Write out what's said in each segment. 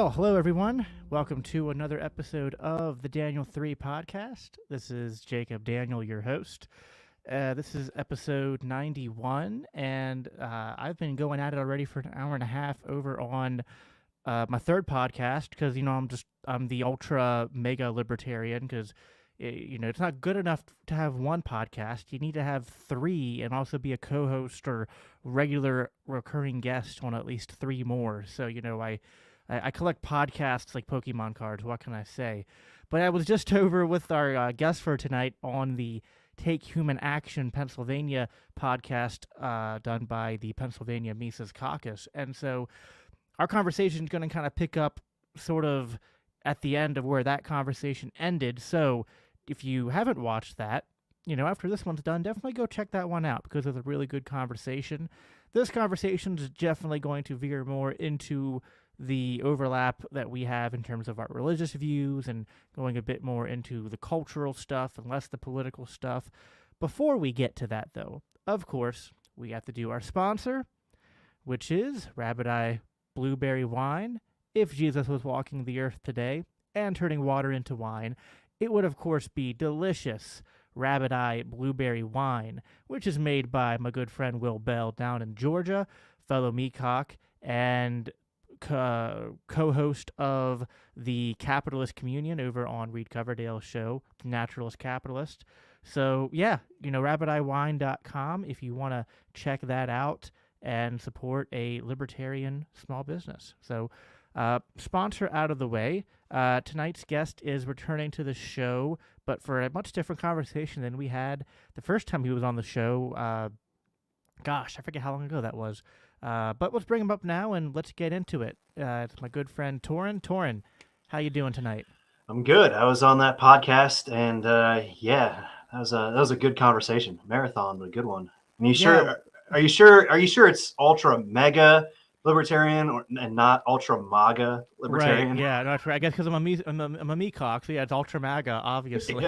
Well, hello everyone. Welcome to another episode of the Daniel 3 podcast. This is Jacob Daniel, your host. This is episode 91, and I've been going at it already for an hour and a half over on my third podcast because, I'm the ultra mega libertarian because, it's not good enough to have one podcast. You need to have three and also be a co-host or regular recurring guest on at least three more. So, I collect podcasts like Pokemon cards. What can I say? But I was just over with our guest for tonight on the Take Human Action Pennsylvania podcast done by the Pennsylvania Mises Caucus. And so our conversation is going to kind of pick up sort of at the end of where that conversation ended. So if you haven't watched that, after this one's done, definitely go check that one out because it's a really good conversation. This conversation is definitely going to veer more into the overlap that we have in terms of our religious views and going a bit more into the cultural stuff and less the political stuff. Before we get to that, though, of course, we have to do our sponsor, which is Rabbit Eye Blueberry Wine. If Jesus was walking the earth today and turning water into wine, it would, of course, be delicious Rabbit Eye Blueberry Wine, which is made by my good friend Will Bell down in Georgia, fellow Meacock, and co-host of the Capitalist Communion over on Reed Coverdale's show, Naturalist Capitalist. So, yeah, rabbiteyewine.com if you want to check that out and support a libertarian small business. So, sponsor out of the way. Tonight's guest is returning to the show, but for a much different conversation than we had the first time he was on the show. I forget how long ago that was. But let's bring him up now and let's get into it. It's my good friend Torren. Torren, how you doing tonight? I'm good. I was on that podcast, and that was a good conversation. Marathon, but a good one. Are you sure? Are you sure it's ultra mega libertarian and not ultra MAGA libertarian? Right. Yeah, that's right. I guess because I'm a Meacock, so yeah, it's ultra MAGA, obviously.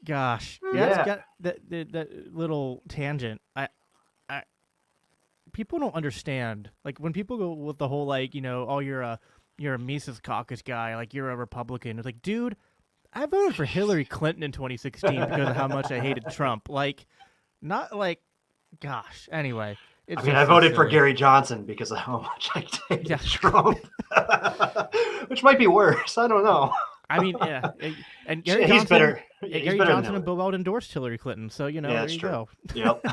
Gosh, yeah. It's got that little tangent. People don't understand. Like when people go with the whole you're a Mises Caucus guy, like you're a Republican. It's like, dude, I voted for Hillary Clinton in 2016 because of how much I hated Trump. Like, not like, gosh. Anyway, I voted for Gary Johnson because of how much I hated Trump, which might be worse. I don't know. I mean, yeah, and Gary he's Johnson, better. Gary Johnson and Bill Weld endorsed Hillary Clinton, so there you go. Yep.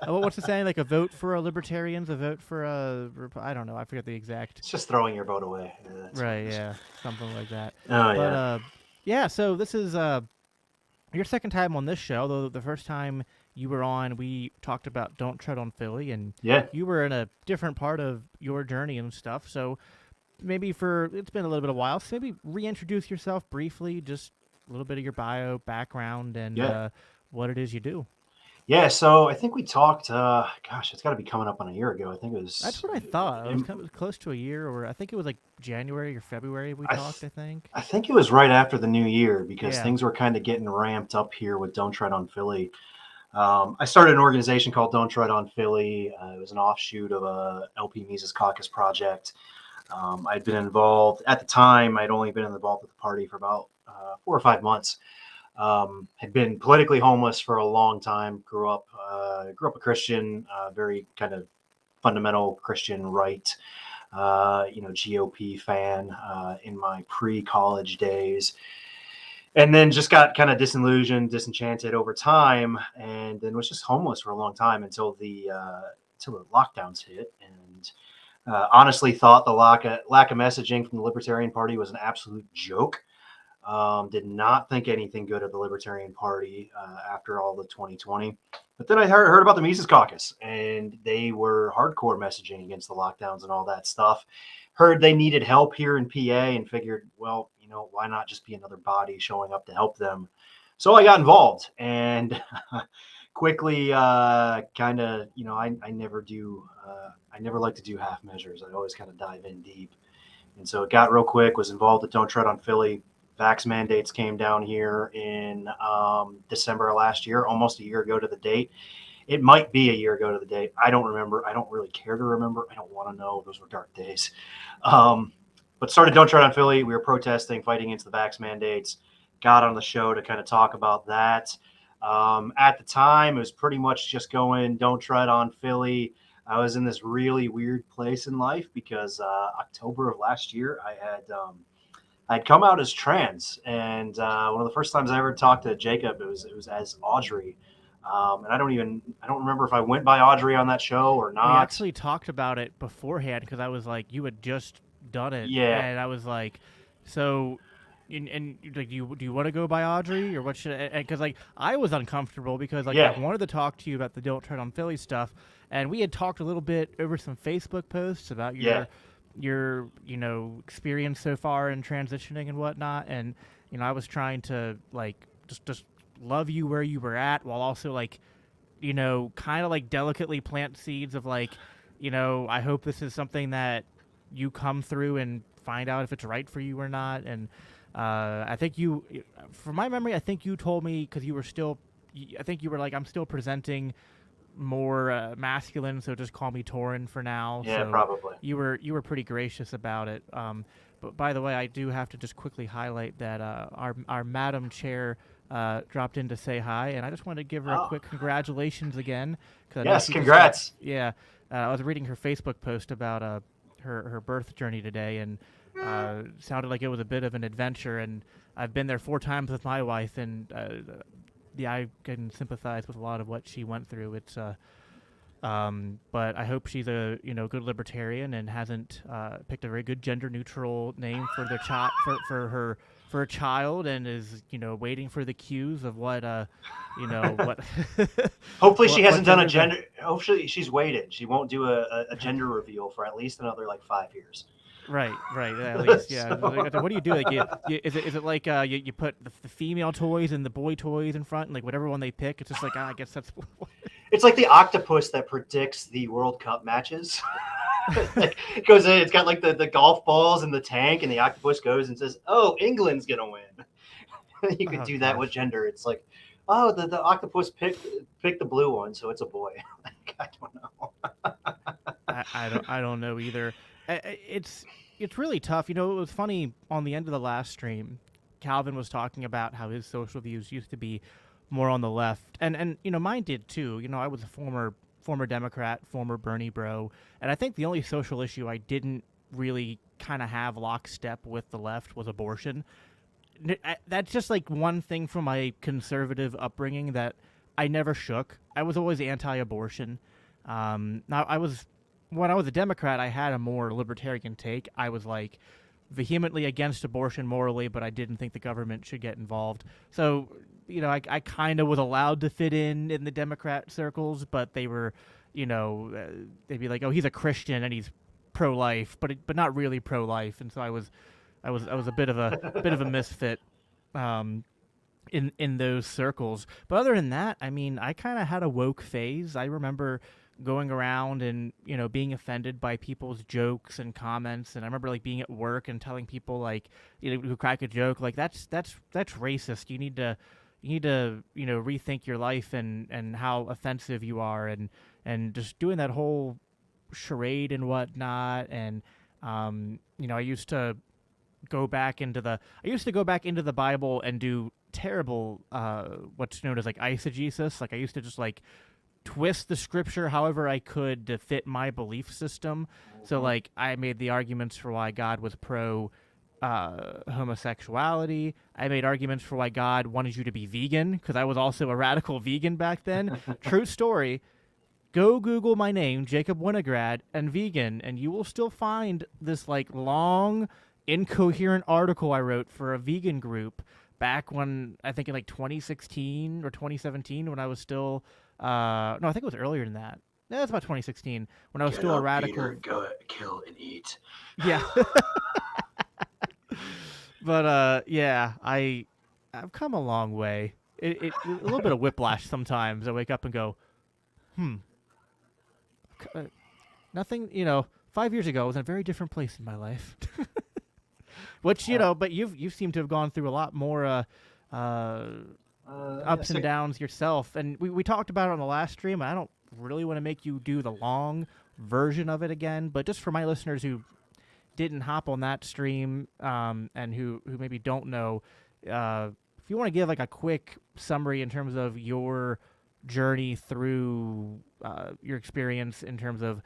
What's the saying? Like a vote for a libertarian's a vote for a I don't know. I forget the exact. It's just throwing your vote away. Right. Yeah. Something like that. Oh yeah. Yeah. So this is your second time on this show. Though the first time you were on, we talked about Don't Tread on Philly, and you were in a different part of your journey and stuff. So maybe it's been a little bit of a while. So maybe reintroduce yourself briefly, just a little bit of your bio, background, and what it is you do. Yeah, so I think we talked, it's got to be coming up on a year ago. I think it was... That's what I thought. It was close to a year, or I think it was like January or February we talked, I think. I think it was right after the new year because things were kind of getting ramped up here with Don't Tread on Philly. I started an organization called Don't Tread on Philly. It was an offshoot of a LP Mises Caucus project. I'd been involved, at the time, I'd only been involved with the party for about 4 or 5 months. Had been politically homeless for a long time. Grew up a Christian, very kind of fundamental Christian right, GOP fan in my pre-college days, and then just got kind of disenchanted over time, and then was just homeless for a long time until the lockdowns hit, and honestly thought the lack of messaging from the Libertarian Party was an absolute joke. Did not think anything good of the Libertarian Party after all the 2020. But then I heard about the Mises Caucus, and they were hardcore messaging against the lockdowns and all that stuff. Heard they needed help here in PA and figured, well, why not just be another body showing up to help them? So I got involved and quickly I never like to do half measures. I always kind of dive in deep. And so it got real quick, was involved at Don't Tread on Philly. Vax mandates came down here in December of last year, almost a year ago to the date. It might be a year ago to the day. I don't remember. I don't really care to remember. I don't want to know. Those were dark days. But started Don't Tread on Philly. We were protesting, fighting against the vax mandates. Got on the show to kind of talk about that. At the time, it was pretty much just going, Don't Tread on Philly. I was in this really weird place in life because October of last year, I'd come out as trans, and one of the first times I ever talked to Jacob, it was as Audrey, and I don't remember if I went by Audrey on that show or not. We actually talked about it beforehand because I was like, you had just done it, Yeah, and I was like, so. And like, do you want to go by Audrey or what should? Because like I was uncomfortable because like I wanted to talk to you about the Don't Tread on Philly stuff, and we had talked a little bit over some Facebook posts about your experience so far in transitioning and whatnot, and I was trying to like just love you where you were at while also like kind of like delicately plant seeds of like I hope this is something that you come through and find out if it's right for you or not. And I think from my memory, I think you told me because you were still, I think you were like, I'm still presenting more masculine, so just call me Torren for now. Yeah, so probably. You were pretty gracious about it. But by the way, I do have to just quickly highlight that our Madam Chair dropped in to say hi, and I just wanted to give her a quick congratulations again. Yes, congrats. I was reading her Facebook post about her birth journey today, and sounded like it was a bit of an adventure. And I've been there 4 times with my wife, and I can sympathize with a lot of what she went through. It's but I hope she's a good libertarian and hasn't picked a very good gender neutral name for their child for a child, and is waiting for the cues of what what. Hopefully she hasn't done a gender. Hopefully she's waited. She won't do a gender reveal for at least another like 5 years. Right. At least, yeah. So, what do you do? Like, is it like you put the female toys and the boy toys in front, and like whatever one they pick, it's just like I guess that's. It's like the octopus that predicts the World Cup matches. It goes in. It's got like the golf balls in the tank, and the octopus goes and says, "Oh, England's gonna win." You could do that with gender. It's like, oh, the octopus picked the blue one, so it's a boy. I don't know. I don't know either. It's really tough. It was funny on the end of the last stream, Calvin was talking about how his social views used to be more on the left, and mine did too. I was a former Democrat, former Bernie bro, and I think the only social issue I didn't really kind of have lockstep with the left was abortion. That's just like one thing from my conservative upbringing that I never shook. I was always anti-abortion. When I was a Democrat, I had a more libertarian take. I was like vehemently against abortion morally, but I didn't think the government should get involved. So, I kind of was allowed to fit in the Democrat circles, but they were, they'd be like, oh, he's a Christian and he's pro-life, but not really pro-life. And so I was a bit of a misfit in those circles. But other than that, I mean, I kind of had a woke phase. I remember going around and being offended by people's jokes and comments, and I remember like being at work and telling people like who crack a joke like that's racist. You need to rethink your life and how offensive you are, and just doing that whole charade and whatnot. And I used to go back into the Bible and do terrible what's known as like eisegesis. Like I used to just like twist the scripture however I could to fit my belief system. So like I made the arguments for why God was pro homosexuality. I made arguments for why God wanted you to be vegan, because I was also a radical vegan back then. True story. Go Google my name, Jacob Winograd, and vegan, and you will still find this like long, incoherent article I wrote for a vegan group back when I think in like 2016 or 2017 when I was still no, I think it was earlier than that. No, that's about 2016 when I was still a radical. Peter, go kill and eat. Yeah. But yeah, I've come a long way. It a little bit of whiplash sometimes. I wake up and go, nothing. 5 years ago I was in a very different place in my life. Which but you seem to have gone through a lot more. ups and downs yourself. And we talked about it on the last stream. I don't really want to make you do the long version of it again, but just for my listeners who didn't hop on that stream and who maybe don't know, if you want to give like a quick summary in terms of your journey through your experience in terms of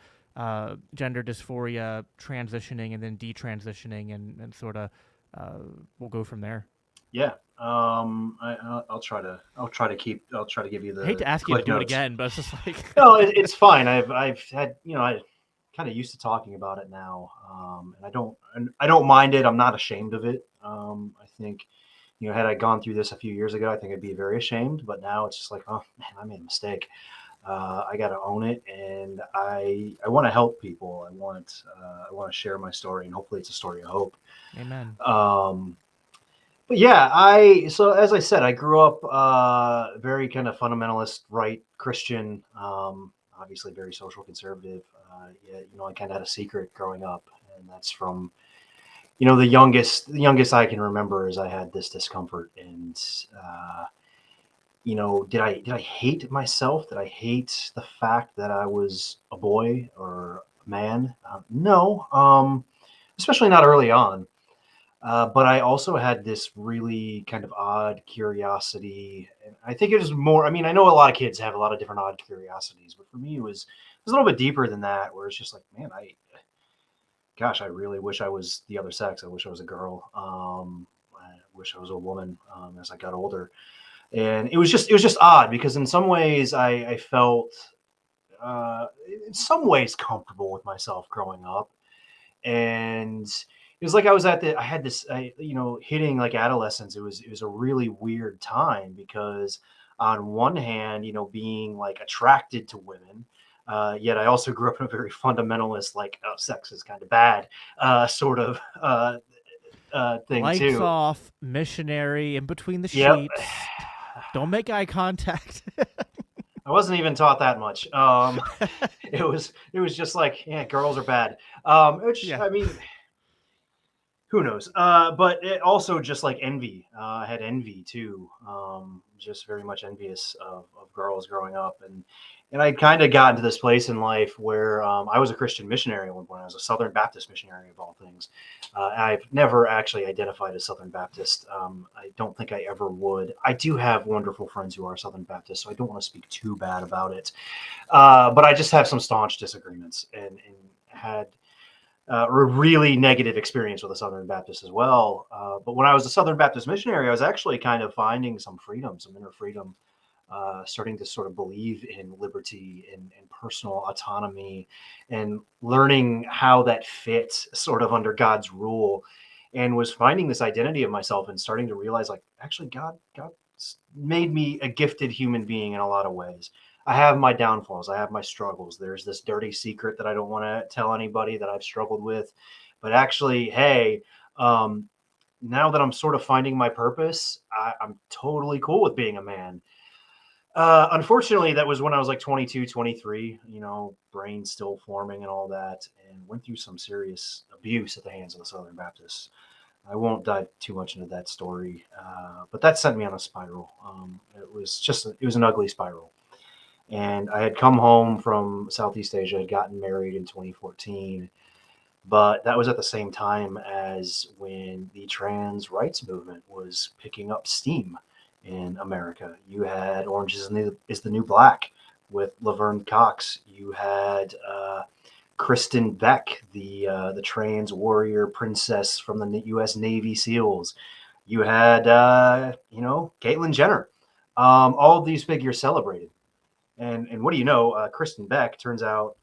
gender dysphoria, transitioning and then detransitioning, and sort of we'll go from there. Yeah. I'll try to give you the. I hate to ask you to do notes. it again, but it's just like no, it's fine. I've had, I kind of used to talking about it now, and I don't mind it. I'm not ashamed of it. I think, had I gone through this a few years ago, I think I'd be very ashamed. But now it's just like, oh man, I made a mistake. I got to own it, and I want to help people. I want to share my story, and hopefully it's a story of hope. Amen. But yeah, so as I said, I grew up very kind of fundamentalist, right, Christian, obviously very social conservative. I kind of had a secret growing up, and that's from, the youngest I can remember is I had this discomfort, and did I hate myself? Did I hate the fact that I was a boy or a man? No, especially not early on. But I also had this really kind of odd curiosity, and I think it was more. I mean, I know a lot of kids have a lot of different odd curiosities, but for me, it was a little bit deeper than that. Where it's just like, man, I really wish I was the other sex. I wish I was a girl. I wish I was a woman. As I got older, and it was just odd because in some ways I felt in some ways comfortable with myself growing up, and it was like I had this, hitting like adolescence. It was a really weird time because on one hand, being like attracted to women, yet I also grew up in a very fundamentalist, like, oh, sex is kind of bad, sort of thing Lights too. off, missionary, in between the sheets. Don't make eye contact. I wasn't even taught that much. It was just like, yeah, girls are bad. I mean, who knows? But it also just like envy. I had envy too. Just very much envious of girls growing up, and I kind of got into this place in life where I was a Christian missionary at one point. I was a Southern Baptist missionary of all things. I've never actually identified as Southern Baptist. I don't think I ever would. I do have wonderful friends who are Southern Baptist, so I don't want to speak too bad about it. But I just have some staunch disagreements, and had a really negative experience with a Southern Baptist as well. But when I was a Southern Baptist missionary, I was actually kind of finding some freedom, some inner freedom, starting to sort of believe in liberty and personal autonomy, and learning how that fits sort of under God's rule, and was finding this identity of myself and starting to realize, like, actually God made me a gifted human being in a lot of ways. I have my downfalls. I have my struggles. There's this dirty secret that I don't want to tell anybody that I've struggled with. But actually, hey, now that I'm sort of finding my purpose, I'm totally cool with being a man. Unfortunately, that was when I was like 22, 23, brain still forming and all that, and went through some serious abuse at the hands of the Southern Baptists. I won't dive too much into that story, but that sent me on a spiral. It was an ugly spiral. And I had come home from Southeast Asia, had gotten married in 2014, but that was at the same time as when the trans rights movement was picking up steam in America. You had Orange is the New Black with Laverne Cox. You had Kristen Beck, the trans warrior princess from the U.S. Navy SEALs. You had, Caitlyn Jenner. All of these figures celebrated. And what do you know? Kristen Beck turns out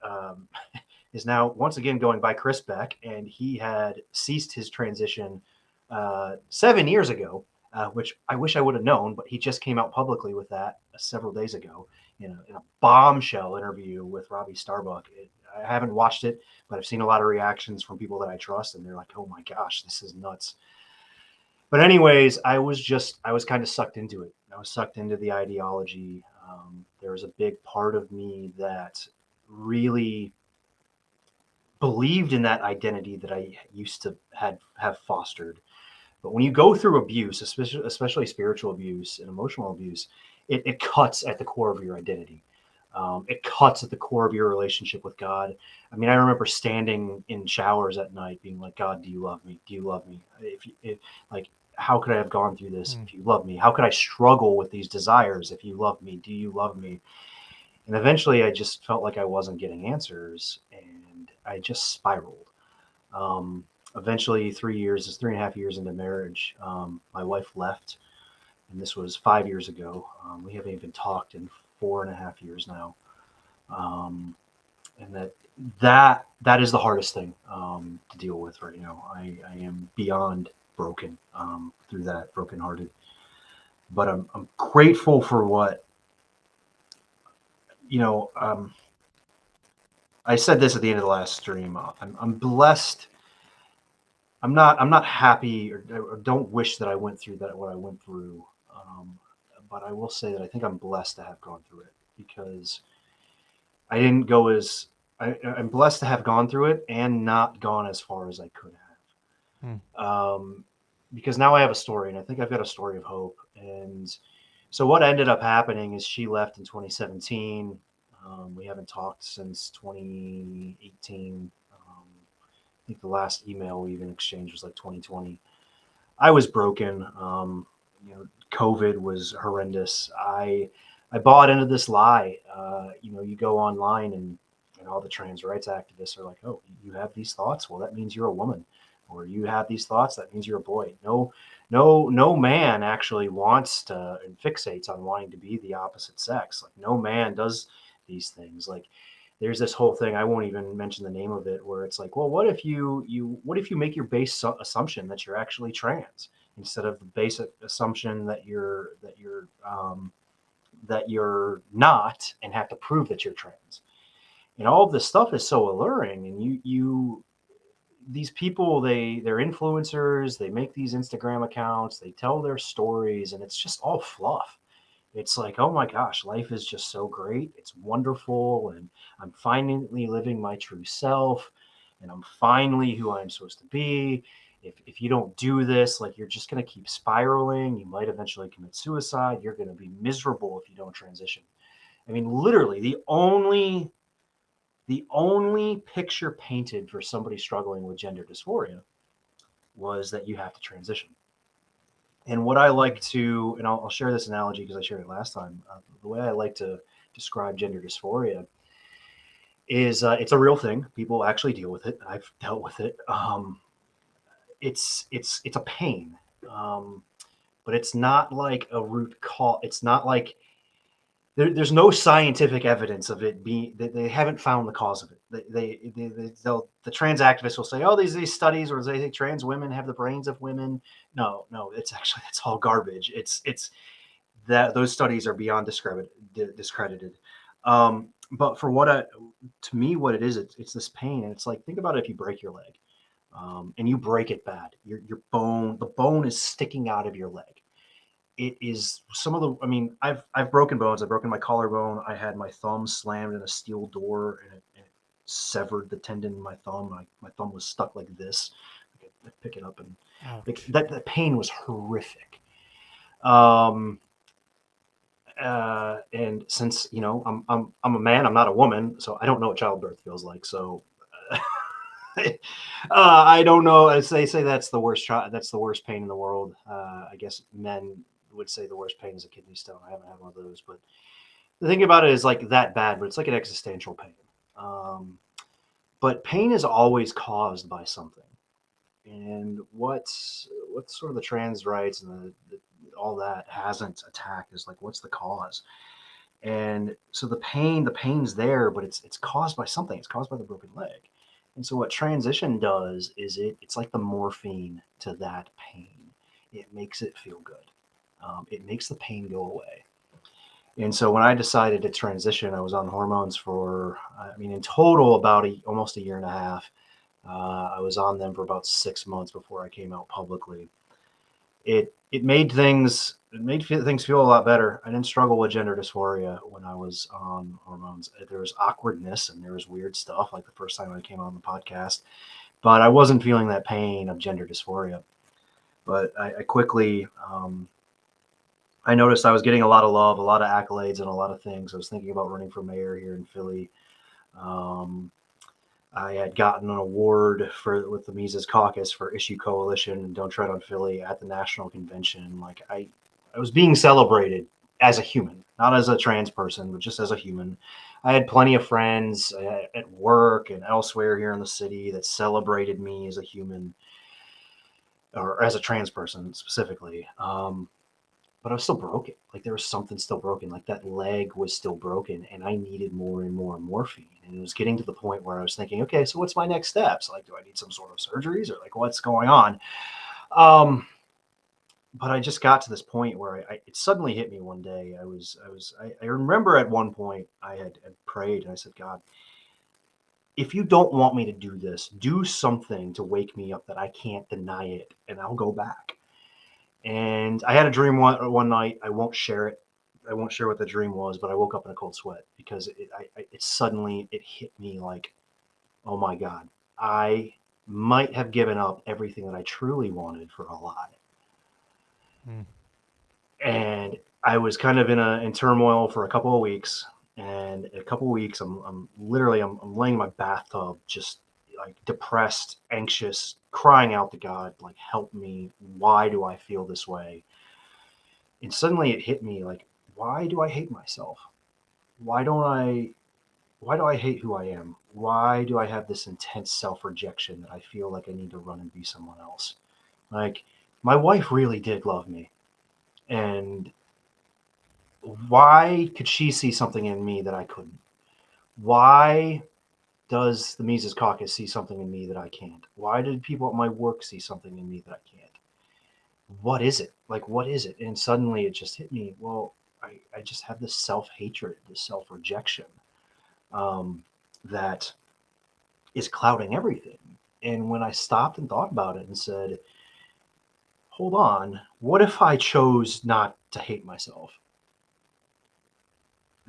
is now once again going by Chris Beck, and he had ceased his transition 7 years ago, which I wish I would have known, but he just came out publicly with that several days ago in a bombshell interview with Robbie Starbuck. I haven't watched it, but I've seen a lot of reactions from people that I trust, and they're like, "Oh my gosh, this is nuts." But anyways, I was kind of sucked into it. I was sucked into the ideology. There was a big part of me that really believed in that identity that I used to have fostered. But when you go through abuse, especially spiritual abuse and emotional abuse, it cuts at the core of your identity. It cuts at the core of your relationship with God. I mean, I remember standing in showers at night being like, God, do you love me? Do you love me? Like, how could I have gone through this if you love me? How could I struggle with these desires if you love me? Do you love me? And eventually I just felt like I wasn't getting answers, and I just spiraled. Um, Eventually, 3.5 years into marriage, my wife left, and this was 5 years ago. We haven't even talked in 4.5 years now. Um, and that is the hardest thing to deal with right now. I am beyond broken through that, brokenhearted. But I'm grateful for what you know. I said this at the end of the last stream. I'm blessed. I'm not happy, or don't wish that I went through that what I went through. Um, but I will say that I think I'm blessed to have gone through it, because I didn't go as I'm blessed to have gone through it and not gone as far as I could have. Because now I have a story, and I think I've got a story of hope. And so what ended up happening is she left in 2017. We haven't talked since 2018. I think the last email we even exchanged was like 2020. I was broken. COVID was horrendous. I bought into this lie. You go online, and all the trans rights activists are like, "Oh, you have these thoughts? Well, that means you're a woman." Or you have these thoughts, that means you're a boy. No man actually wants to and fixates on wanting to be the opposite sex. Like, no man does these things. Like, there's this whole thing, I won't even mention the name of it, where it's like, well, what if you make your base assumption that you're actually trans, instead of the basic assumption that you're not, and have to prove that you're trans. And all of this stuff is so alluring, and you these people, they're influencers, they make these Instagram accounts, they tell their stories, and it's just all fluff. It's like, oh my gosh, life is just so great, it's wonderful, and I'm finally living my true self, and I'm finally who I'm supposed to be. If you don't do this, like, you're just going to keep spiraling, you might eventually commit suicide, you're going to be miserable if you don't transition. I mean, literally, the only picture painted for somebody struggling with gender dysphoria was that you have to transition. And what I like to, and I'll share this analogy because I shared it last time. The way I like to describe gender dysphoria is it's a real thing. People actually deal with it. I've dealt with it. It's a pain, but it's not like a root cause. It's not like there's no scientific evidence of it being. They haven't found the cause of it. The trans activists will say, "Oh, these studies where they think trans women have the brains of women." No, it's all garbage. It's that those studies are beyond discredited. But to me, what it is, it's this pain, and it's like, think about it. If you break your leg, and you break it bad, the bone is sticking out of your leg. It is I mean, I've broken bones. I've broken my collarbone. I had my thumb slammed in a steel door, and it severed the tendon in my thumb. My thumb was stuck like this. I pick it up, and that pain was horrific. And since I'm a man, I'm not a woman, so I don't know what childbirth feels like. So I don't know. As they say, that's the worst pain in the world. I guess men would say the worst pain is a kidney stone. I haven't had one of those, but the thing about it is, like, that bad, but it's like an existential pain. But pain is always caused by something. And what's sort of the trans rights and all that hasn't attacked is, like, what's the cause? And so the pain's there, but it's caused by something. It's caused by the broken leg. And so what transition does is it's like the morphine to that pain. It makes it feel good. It makes the pain go away. And so when I decided to transition, I was on hormones for, in total, about almost a year and a half. I was on them for about 6 months before I came out publicly. It made things feel a lot better. I didn't struggle with gender dysphoria when I was on hormones. There was awkwardness and there was weird stuff, like the first time I came on the podcast, but I wasn't feeling that pain of gender dysphoria. But I quickly, I noticed I was getting a lot of love, a lot of accolades, and a lot of things. I was thinking about running for mayor here in Philly. Um, I had gotten an award with the Mises Caucus for Issue Coalition and Don't Tread on Philly at the national convention. Like I was being celebrated as a human, not as a trans person, but just as a human. I had plenty of friends at work and elsewhere here in the city that celebrated me as a human or as a trans person specifically. But I was still broken. Like there was something still broken. Like that leg was still broken, and I needed more and more morphine. And it was getting to the point where I was thinking, okay, so what's my next steps? Like, do I need some sort of surgeries or like what's going on? But I just got to this point where it suddenly hit me one day. I remember at one point I had prayed and I said, God, if you don't want me to do this, do something to wake me up that I can't deny it, and I'll go back. And I had a dream one night. I won't share it. I won't share what the dream was, but I woke up in a cold sweat because it suddenly it hit me like, oh my God, I might have given up everything that I truly wanted for a lie. Mm. And I was kind of in turmoil for a couple of weeks. And in a couple of weeks, I'm literally I'm laying in my bathtub, just like depressed, anxious, crying out to God, like, help me. Why do I feel this way? And suddenly it hit me like, why do I hate myself? Why don't I why do I hate who I am? Why do I have this intense self-rejection that I feel like I need to run and be someone else? Like my wife really did love me. And why could she see something in me that I couldn't? Why does the Mises Caucus see something in me that I can't? Why did people at my work see something in me that I can't? What is it? Like, what is it? And suddenly it just hit me. Well, I just have this self hatred, this self rejection that is clouding everything. And when I stopped and thought about it and said, hold on, what if I chose not to hate myself?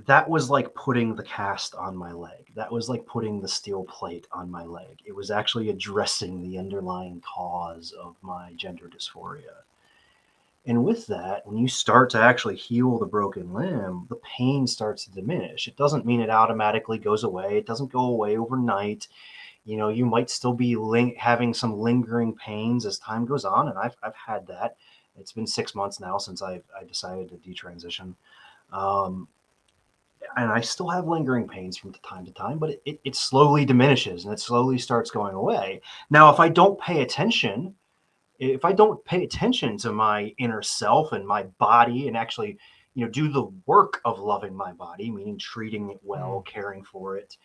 That was like putting the cast on my leg. That was like putting the steel plate on my leg. It was actually addressing the underlying cause of my gender dysphoria. And with that, when you start to actually heal the broken limb, the pain starts to diminish. It doesn't mean it automatically goes away. It doesn't go away overnight. You know, you might still be having some lingering pains as time goes on. And I've had that. It's been 6 months now since I decided to detransition. Um, and I still have lingering pains from time to time, but it slowly diminishes and it slowly starts going away. Now, if I don't pay attention to my inner self and my body and actually, do the work of loving my body, meaning treating it well, Mm. caring for it,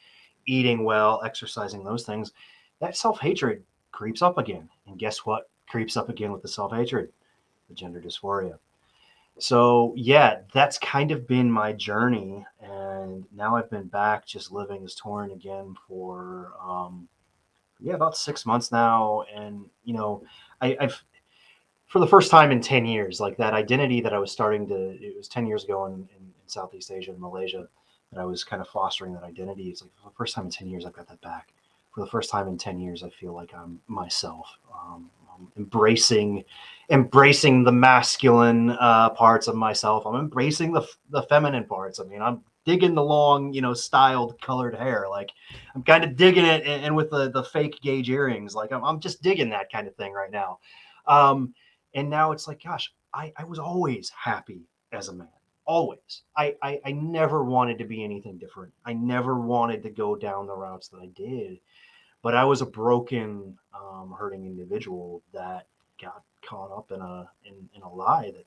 eating well, exercising, those things, that self-hatred creeps up again. And guess what creeps up again with the self-hatred? The gender dysphoria. So yeah, that's kind of been my journey, and now I've been back just living as Torren again for about 6 months now, and I've for the first time in 10 years, like that identity that I was it was 10 years ago in Southeast Asia and Malaysia that I was kind of fostering that identity. It's like for the first time in 10 years, I've got that back. For the first time in 10 years, I feel like I'm myself. I'm embracing the masculine parts of myself. I'm embracing the feminine parts. I mean, I'm digging the long, styled colored hair. Like I'm kind of digging it, and with the fake gauge earrings, like I'm just digging that kind of thing right now. And now it's like, gosh, I was always happy as a man. Always. I never wanted to be anything different. I never wanted to go down the routes that I did. But I was a broken, hurting individual that got caught up in a lie that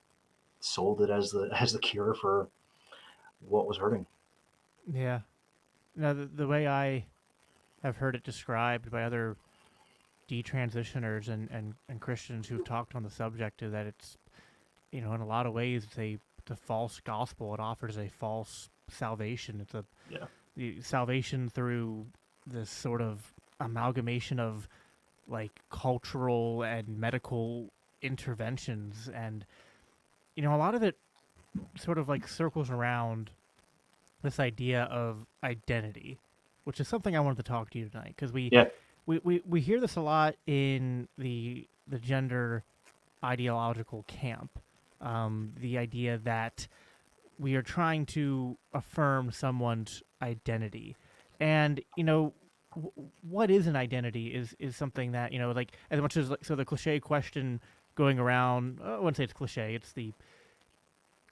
sold it as the cure for what was hurting. Yeah. Now, the way I have heard it described by other detransitioners and Christians who've talked on the subject is that it's, in a lot of ways, it's a false gospel. It offers a false salvation. It's Yeah. the salvation through this sort of amalgamation of like cultural and medical interventions, and a lot of it sort of like circles around this idea of identity, which is something I wanted to talk to you tonight because Yeah. we hear this a lot in the gender ideological camp. The idea that we are trying to affirm someone's identity, and what is an identity is something that like as much as like, so the cliche question going around. I wouldn't say it's cliche. It's the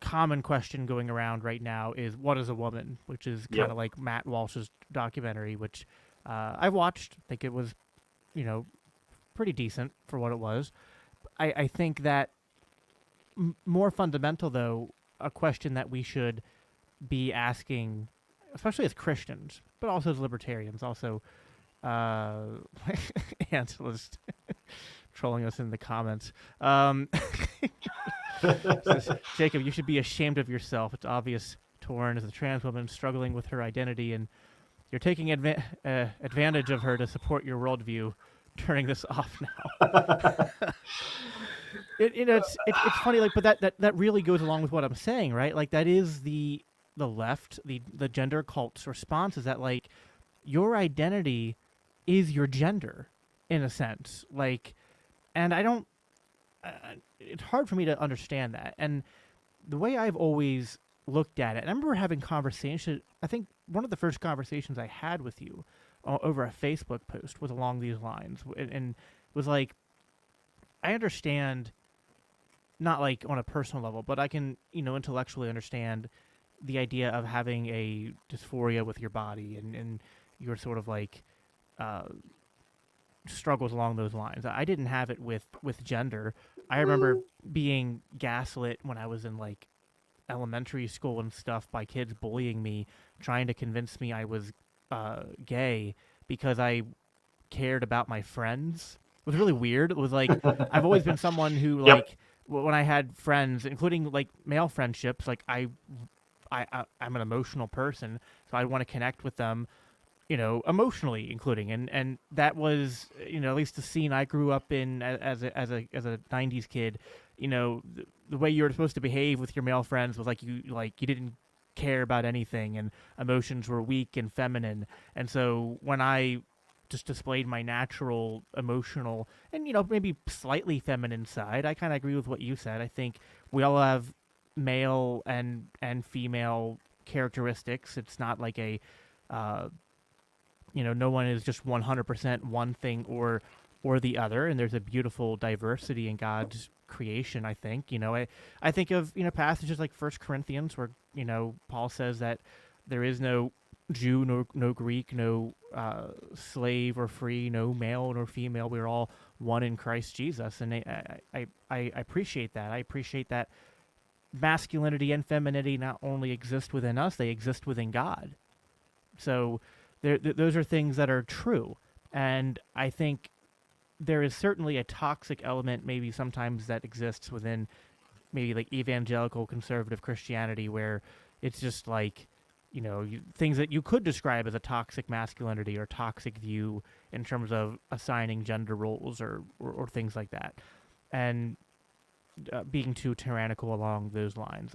common question going around right now is what is a woman, which is kind of like Matt Walsh's documentary, which I watched. I think it was pretty decent for what it was. I think that more fundamental, though, a question that we should be asking, especially as Christians, but also as libertarians, also Angela's trolling us in the comments. Says, Jacob, you should be ashamed of yourself. It's obvious Torren is a trans woman struggling with her identity, and you're taking advantage of her to support your worldview. Turning this off now. It's funny, like, but that really goes along with what I'm saying, right? Like, that is the left, the gender cult's response is that, like, your identity is your gender, in a sense. Like, and I don't. It's hard for me to understand that, and the way I've always looked at it. And I remember having conversation. I think one of the first conversations I had with you over a Facebook post was along these lines, and was like, I understand, not like on a personal level, but I can intellectually understand the idea of having a dysphoria with your body and your sort of like struggles along those lines. I didn't have it with gender. I remember being gaslit when I was in like elementary school and stuff by kids bullying me, trying to convince me I was gay because I cared about my friends. It was really weird. It was like I've always been someone who like when I had friends, including like male friendships, like I'm an emotional person, so I want to connect with them, emotionally, including, and that was at least the scene I grew up in as a 90s kid. The way you were supposed to behave with your male friends was like you didn't care about anything, and emotions were weak and feminine. And so when I just displayed my natural emotional and maybe slightly feminine side, I kind of agree with what you said. I think we all have male and female characteristics. It's not like a no one is just 100% one thing or the other, and there's a beautiful diversity in God's creation. I think I think of passages like 1 Corinthians where Paul says that there is no Jew, no Greek, no slave or free, no male nor female. We're all one in Christ Jesus, and I appreciate that. I appreciate that masculinity and femininity not only exist within us, they exist within God. So those are things that are true, and I think there is certainly a toxic element maybe sometimes that exists within maybe like evangelical conservative Christianity, where it's just like things that you could describe as a toxic masculinity or toxic view in terms of assigning gender roles or things like that, and being too tyrannical along those lines.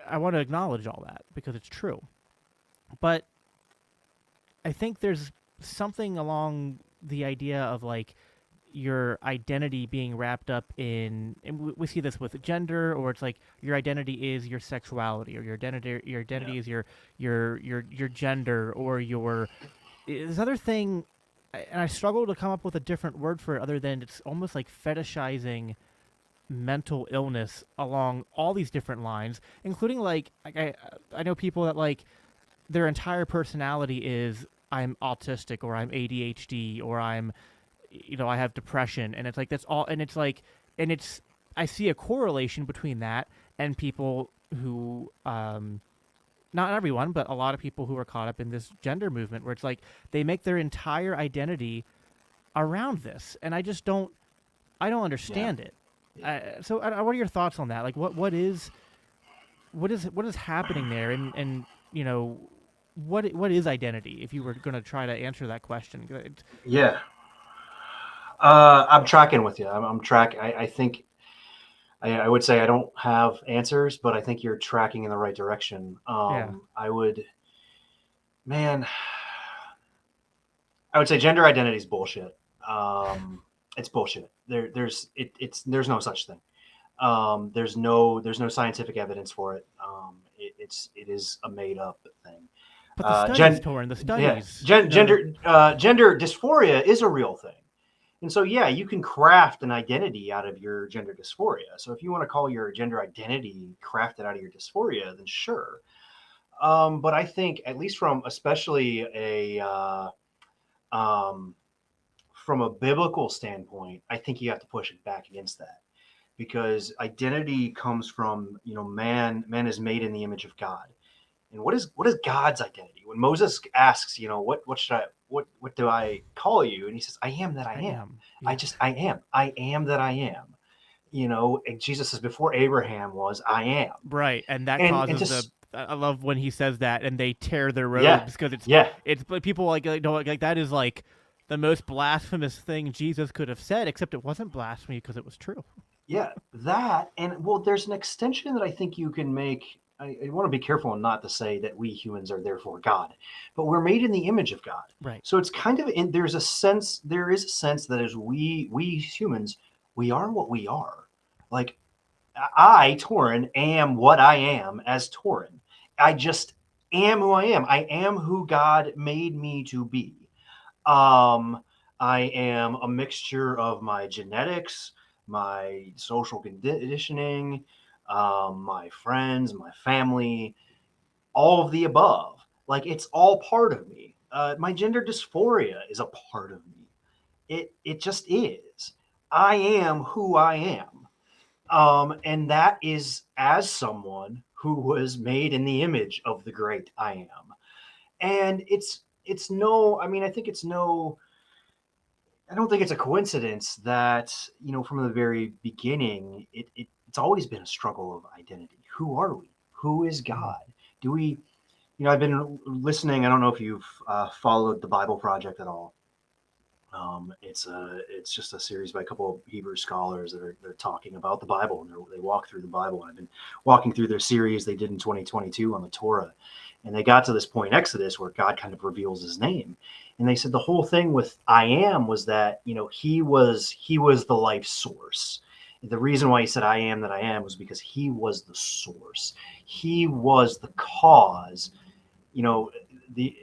I want to acknowledge all that because it's true, but I think there's something along the idea of like your identity being wrapped up in, and we see this with gender, or it's like your identity is your sexuality, or your identity is your gender, or your this other thing. And I struggle to come up with a different word for it other than it's almost like fetishizing mental illness along all these different lines, including like I know people that like their entire personality is I'm autistic, or I'm ADHD, or I'm I have depression, and it's like that's all, and it's like, and it's I see a correlation between that and people who not everyone, but a lot of people who are caught up in this gender movement, where it's like they make their entire identity around this, and I don't understand it. So what are your thoughts on that? Like what is happening there, and what is identity, if you were going to try to answer that question? I'm tracking with you. I'm tracking. I think I would say I don't have answers, but I think you're tracking in the right direction. I would say gender identity is bullshit. it's bullshit. There's no such thing. There's no scientific evidence for it. It is a made up thing. But the studies, Torren, the studies. Gender dysphoria is a real thing. And so, yeah, you can craft an identity out of your gender dysphoria. So if you want to call your gender identity crafted out of your dysphoria, then sure. But I think, at least especially from a biblical standpoint, I think you have to push it back against that, because identity comes from, man is made in the image of God. And what is God's identity? When Moses asks, what do I call you? And he says, I am that I am. Yeah. I am that I am. And Jesus says, before Abraham was, I am. Right. And that causes I love when he says that, and they tear their robes, because it's people like that is like the most blasphemous thing Jesus could have said, except it wasn't blasphemy because it was true. Yeah, that, and there's an extension that I think you can make. I want to be careful not to say that we humans are therefore God, but we're made in the image of God. Right. So it's kind of there is a sense that as we humans, we are what we are. Like, I, Torren, am what I am as Torren. I just am who I am. I am who God made me to be. I am a mixture of my genetics, my social conditioning, my friends, my family, all of the above. Like, it's all part of me. My gender dysphoria is a part of me. It just is. I am who I am. And that is as someone who was made in the image of the great I am. And I don't think it's a coincidence that, from the very beginning, it's always been a struggle of identity. Who are we? Who is God? Do we, I've been listening. I don't know if you've followed the Bible Project at all. It's just a series by a couple of Hebrew scholars that they're talking about the Bible, and they walk through the Bible. I've been walking through their series they did in 2022 on the Torah, and they got to this point in Exodus where God kind of reveals his name. And they said the whole thing with I am was that, he was the life source. The reason why he said I am that I am was because he was the source. He was the cause.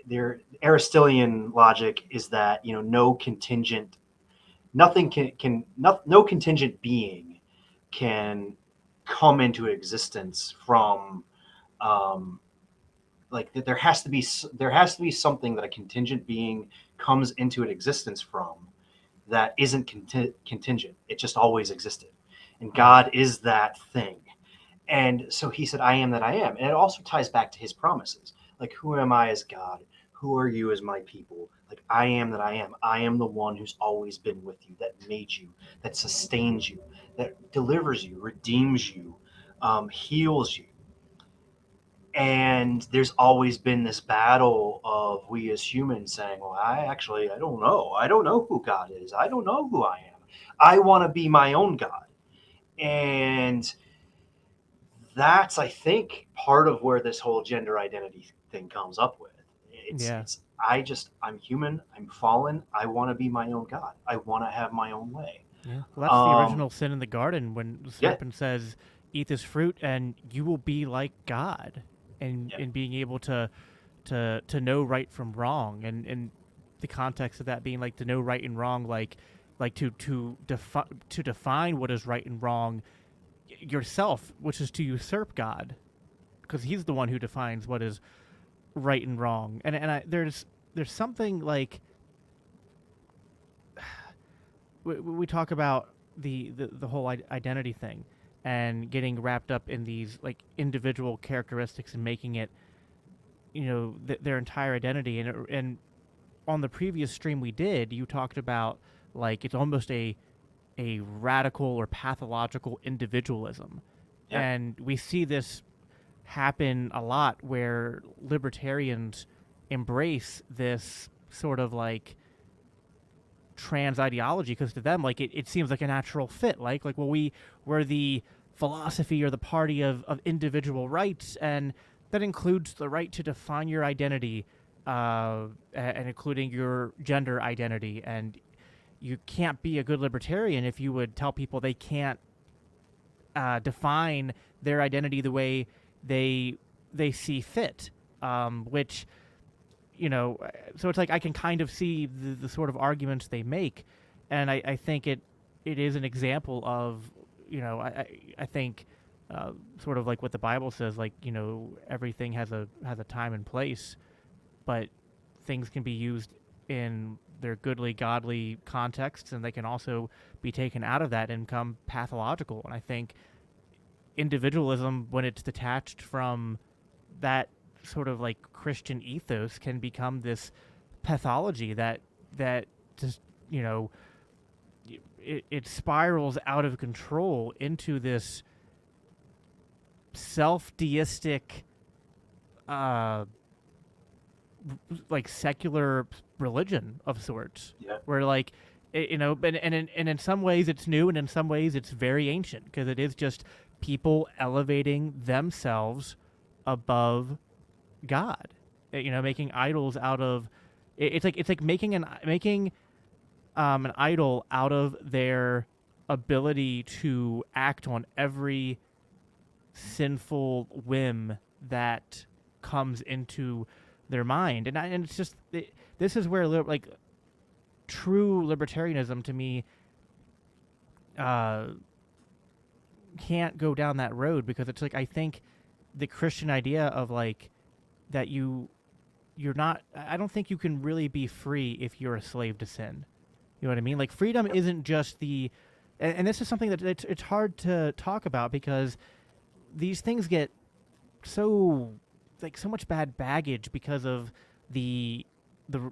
Their Aristotelian logic is that, no contingent being can come into existence from there has to be something that a contingent being comes into an existence from that isn't contingent. It just always existed, and God is that thing. And so he said, I am that I am. And it also ties back to his promises. Like, who am I as God? Who are you as my people? Like, I am that I am. I am the one who's always been with you, that made you, that sustains you, that delivers you, redeems you, heals you. And there's always been this battle of we as humans saying, well, I don't know. I don't know who God is. I don't know who I am. I want to be my own God. And that's, I think, part of where this whole gender identity thing comes up with. I'm human. I'm fallen. I want to be my own God. I want to have my own way. Yeah. Well, that's the original sin in the garden, when the serpent says, eat this fruit and you will be like God, and being able to know right from wrong, and the context of that being like to know right and wrong, like to define what is right and wrong yourself, which is to usurp God, because he's the one who defines what is right and wrong. And there's something like we talk about the whole identity thing and getting wrapped up in these like individual characteristics and making it their entire identity. And on the previous stream we did, you talked about like it's almost a radical or pathological individualism. And we see this happen a lot where libertarians embrace this sort of like trans ideology, because to them, like it seems like a natural fit, like well, we're the philosophy or the party of individual rights, and that includes the right to define your identity, and including your gender identity. And you can't be a good libertarian if you would tell people they can't define their identity the way they see fit, which, so it's like I can kind of see the sort of arguments they make, and I think it is an example of, I think sort of like what the Bible says, like, everything has a time and place, but things can be used in their goodly, godly contexts, and they can also be taken out of that and become pathological. And I think individualism, when it's detached from that sort of like Christian ethos, can become this pathology that just, it spirals out of control into this self-deistic, like secular religion of sorts, where like, and in some ways it's new, and in some ways it's very ancient, because it is just people elevating themselves above God, making idols out of. It's like making an idol out of their ability to act on every sinful whim that comes into their mind, and it's just this is where like true libertarianism to me can't go down that road, because it's like I think the Christian idea of like that you're not, I don't think you can really be free if you're a slave to sin. You know what I mean? Like freedom isn't just and this is something that it's hard to talk about, because these things get so much bad baggage because of the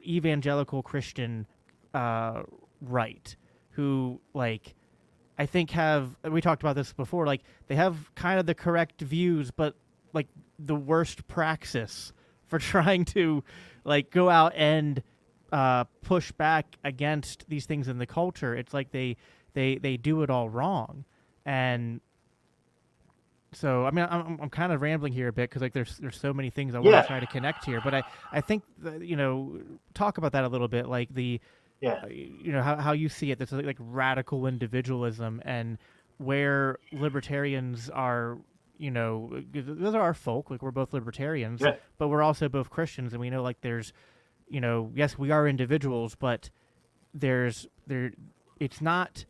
evangelical Christian right, who like I think we talked about this before, like they have kind of the correct views, but like the worst praxis for trying to like go out and push back against these things in the culture. It's like they do it all wrong. And so, I mean, I'm kind of rambling here a bit, because like there's so many things I want to try to connect here, but I think talk about that a little bit, like how you see it. This is like radical individualism, and where libertarians are, those are our folk. Like we're both libertarians, but we're also both Christians, and we know like there's, yes, we are individuals, but it's not.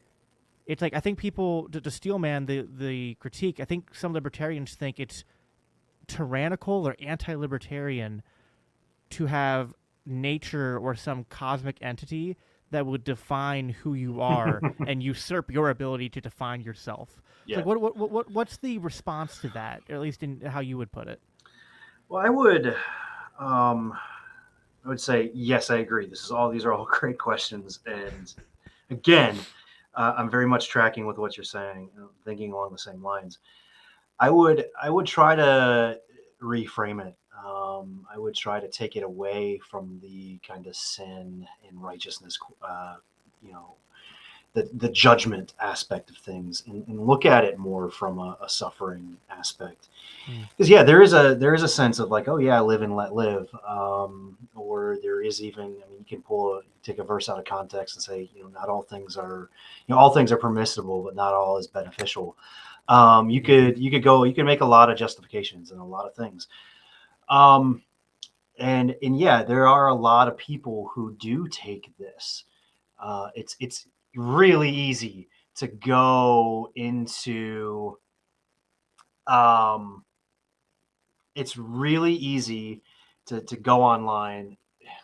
It's like I think people to Steelman the critique. I think some libertarians think it's tyrannical or anti-libertarian to have nature or some cosmic entity that would define who you are and usurp your ability to define yourself. Yeah. Like what's the response to that, or at least in how you would put it? Well, I would say yes, I agree. These are all great questions, and again, I'm very much tracking with what you're saying, thinking along the same lines. I would try to reframe it. I would try to take it away from the kind of sin and righteousness, the judgment aspect of things, and look at it more from a suffering aspect. Because there is a sense of like, oh yeah, live and let live, or there is even, I mean, you can take a verse out of context and say, not all things are, all things are permissible, but not all is beneficial. You could make a lot of justifications and a lot of things. And yeah, there are a lot of people who do take this. It's really easy to go into, it's really easy to go online,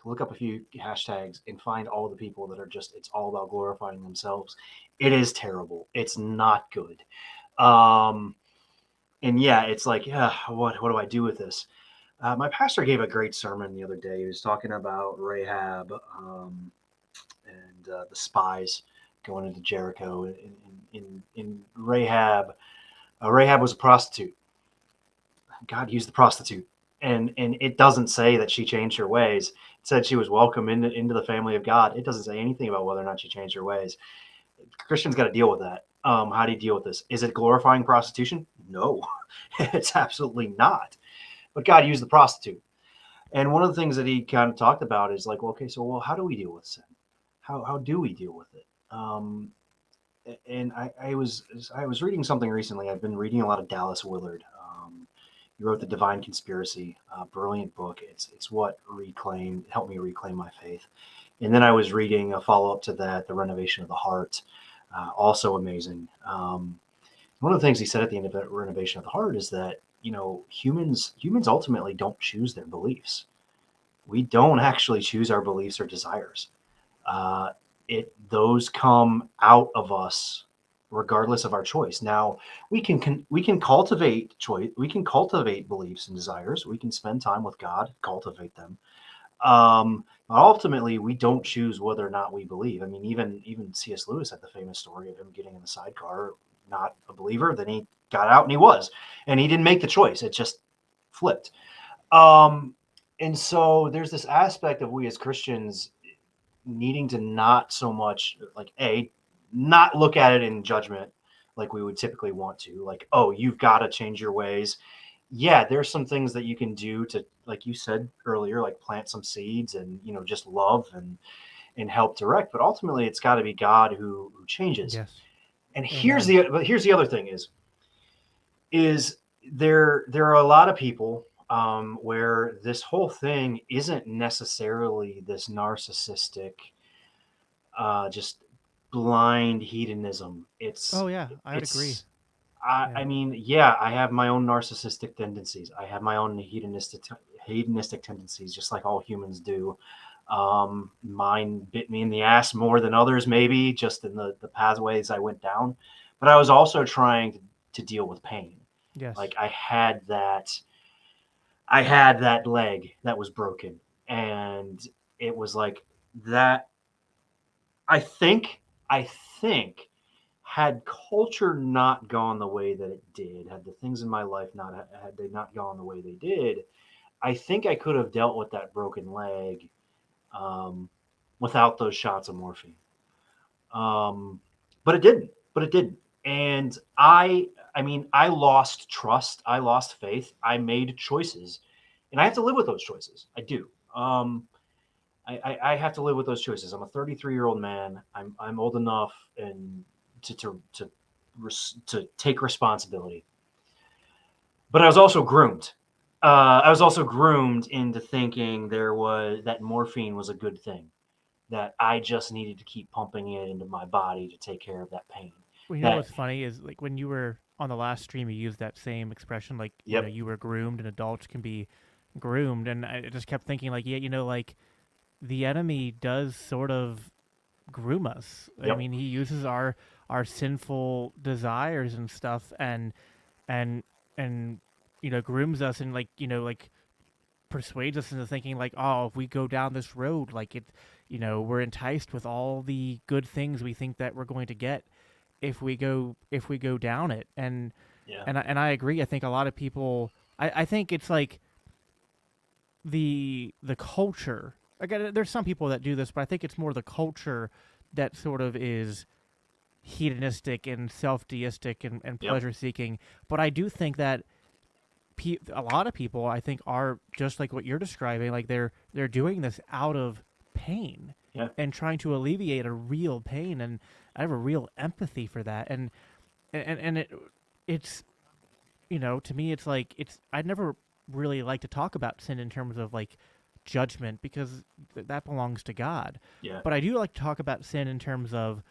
look up a few hashtags, and find all the people that are just, it's all about glorifying themselves. It is terrible. It's not good. And yeah, it's like, what do I do with this? My pastor gave a great sermon the other day. He was talking about Rahab and the spies going into Jericho. In Rahab, Rahab was a prostitute. God used the prostitute, and it doesn't say that she changed her ways. It said she was welcome into the family of God. It doesn't say anything about whether or not she changed her ways. Christians got to deal with that. How do you deal with this? Is it glorifying prostitution? No, it's absolutely not. But God used the prostitute. And one of the things that he kind of talked about is like, well, okay, so how do we deal with sin? How do we deal with it? Um, and I was reading something recently. I've been reading a lot of Dallas Willard. He wrote The Divine Conspiracy, brilliant book. It's what helped me reclaim my faith. And then I was reading a follow up to that, The Renovation of the Heart, also amazing. One of the things he said at the end of that Renovation of the Heart is that humans ultimately don't choose their beliefs. We don't actually choose our beliefs or desires. Uh, those come out of us regardless of our choice. Now we can cultivate choice. We can cultivate beliefs and desires. We can spend time with God, cultivate them. But ultimately, we don't choose whether or not we believe. I mean, even C.S. Lewis had the famous story of him getting in the sidecar, not a believer. Then he got out and he was, and he didn't make the choice. It just flipped. Um, and so there's this aspect of we as Christians needing to not so much like not look at it in judgment like we would typically want to, like, oh, you've got to change your ways. Yeah, there's some things that you can do to, like you said earlier, like plant some seeds and just love and help direct, but ultimately it's got to be God who changes. Yes. And Amen. here's the other thing is there are a lot of people where this whole thing isn't necessarily this narcissistic just blind hedonism. Oh yeah, I would agree. It's I Yeah. mean, yeah, I have my own narcissistic tendencies. I have my own hedonistic tendencies, just like all humans do. Mine bit me in the ass more than others, maybe just in the pathways I went down. But I was also trying to deal with pain. Yes. Like I had that leg that was broken, and it was like that. I think had culture not gone the way that it did, had the things in my life not had they not gone the way they did, I think I could have dealt with that broken leg um, without those shots of morphine. Um, but it didn't. But it didn't. And I mean, I lost trust. I lost faith. I made choices, and I have to live with those choices. I do. I have to live with those choices. I'm a 33-year-old man. I'm old enough and to take responsibility. But I was also groomed. I was also groomed into thinking that morphine was a good thing. That I just needed to keep pumping it into my body to take care of that pain. Well, you know That what's funny is like when you were on the last stream, you used that same expression, like Yep, you were groomed, and adults can be groomed, and I just kept thinking, like, yeah, like the enemy does sort of groom us. I yep, mean, he uses our sinful desires and stuff, and and grooms us, and like like persuades us into thinking like, oh, if we go down this road, like we're enticed with all the good things we think that we're going to get if we go down it. yeah, And I agree. I think a lot of people. I think it's like the culture. Again, there's some people that do this, but I think it's more the culture that sort of is hedonistic and self-deistic and yep, pleasure seeking. But I do think that a lot of people, I think, are just like what you're describing. Like they're doing this out of pain yeah, and trying to alleviate a real pain, and I have a real empathy for that. And it's to me, it's like I'd never really like to talk about sin in terms of like judgment because that belongs to God. yeah, But I do like to talk about sin in terms of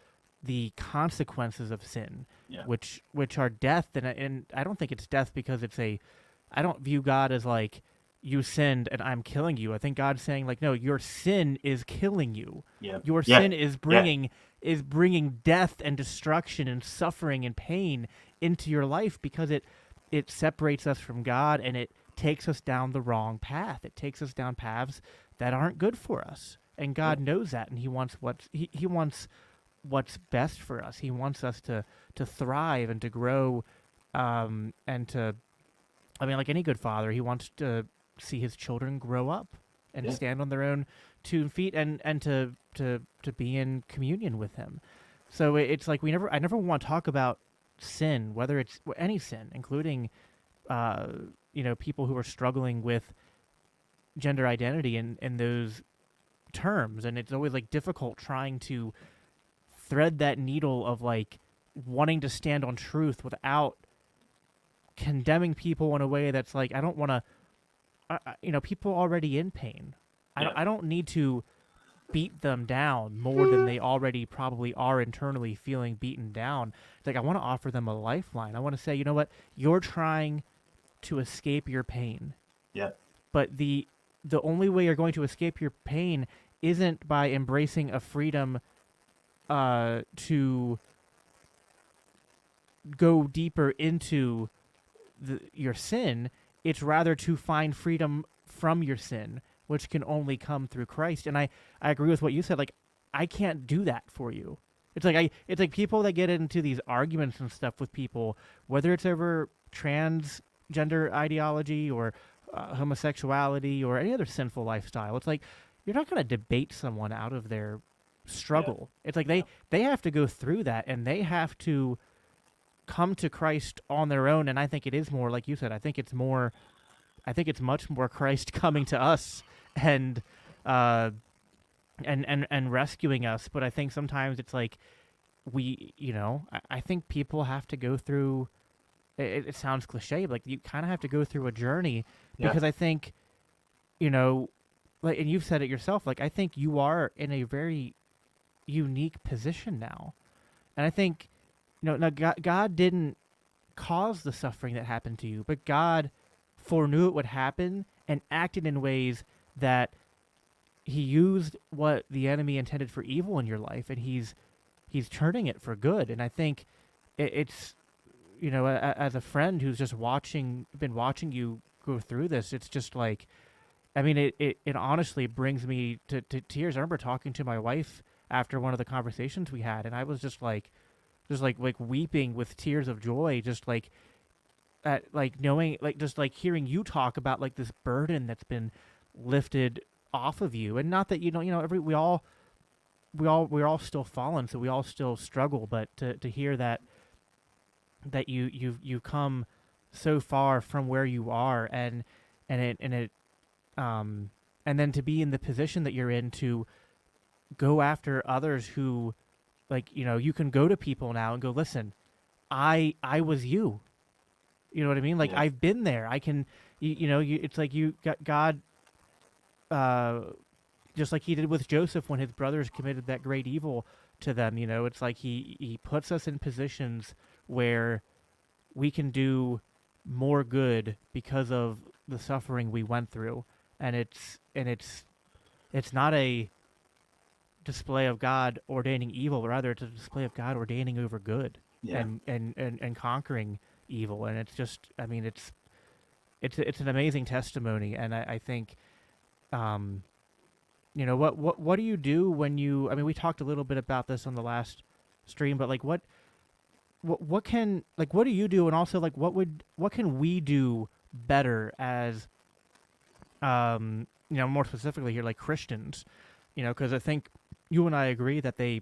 the consequences of sin, yeah, which are death, and I don't think it's death because I don't view God as like you sinned and I'm killing you. I think God's saying like, no, your sin is killing you. yeah, Your yeah, sin yeah, is bringing death and destruction and suffering and pain into your life because it separates us from God, and it takes us down the wrong path. It takes us down paths that aren't good for us. And yep, God knows that, and he wants what's best for us. He wants us to thrive and to grow, and to, I mean, like any good father, he wants to see his children grow up and yeah, stand on their own 2 feet, and to be in communion with him. So it's like I never want to talk about sin, whether it's any sin, including uh, people who are struggling with gender identity in those terms, and it's always like difficult trying to thread that needle of like wanting to stand on truth without condemning people in a way that's like, I don't want to, people already in pain. Yeah. I don't need to beat them down more than they already probably are internally feeling beaten down. It's like, I want to offer them a lifeline. I want to say, you know what? You're trying to escape your pain. Yeah. But the only way you're going to escape your pain isn't by embracing a freedom to go deeper into your sin. It's rather to find freedom from your sin, which can only come through Christ. And I agree with what you said. Like, I can't do that for you. It's like people that get into these arguments and stuff with people, whether it's over transgender ideology or homosexuality or any other sinful lifestyle. It's like, you're not going to debate someone out of their struggle. Yeah. It's like they have to go through that, and they have to come to Christ on their own. And I think it is more, like you said, I think it's much more Christ coming to us and rescuing us. But I think sometimes it's like I think people have to go through. It sounds cliche, but like, you kind of have to go through a journey, because I think, like, and you've said it yourself, like, I think you are in a very unique position now. And I think, now God didn't cause the suffering that happened to you, but God foreknew it would happen and acted in ways that he used what the enemy intended for evil in your life, and he's turning it for good. And I think it's, as a friend who's just been watching you go through this, it's just like, I mean, it honestly brings me to tears. I remember talking to my wife after one of the conversations we had, and I was just like weeping with tears of joy, just like at like knowing, like, just like hearing you talk about like this burden that's been lifted off of you. And not that we're all still fallen, so we all still struggle, but to hear that you've come so far from where you are, and then to be in the position that you're in, to go after others who, like, you can go to people now and go, listen, I was you. You know what I mean? Like, I've been there. I can, it's like you got God, just like he did with Joseph when his brothers committed that great evil to them. It's like he puts us in positions where we can do more good because of the suffering we went through. And it's not a display of God ordaining evil, rather it's a display of God ordaining over good, and conquering evil. And it's just, I mean, it's an amazing testimony. And I think, what do you do when you, I mean, we talked a little bit about this on the last stream, but like, what do you do? And also, like, what can we do better as, more specifically here, like Christians, because I think you and I agree that they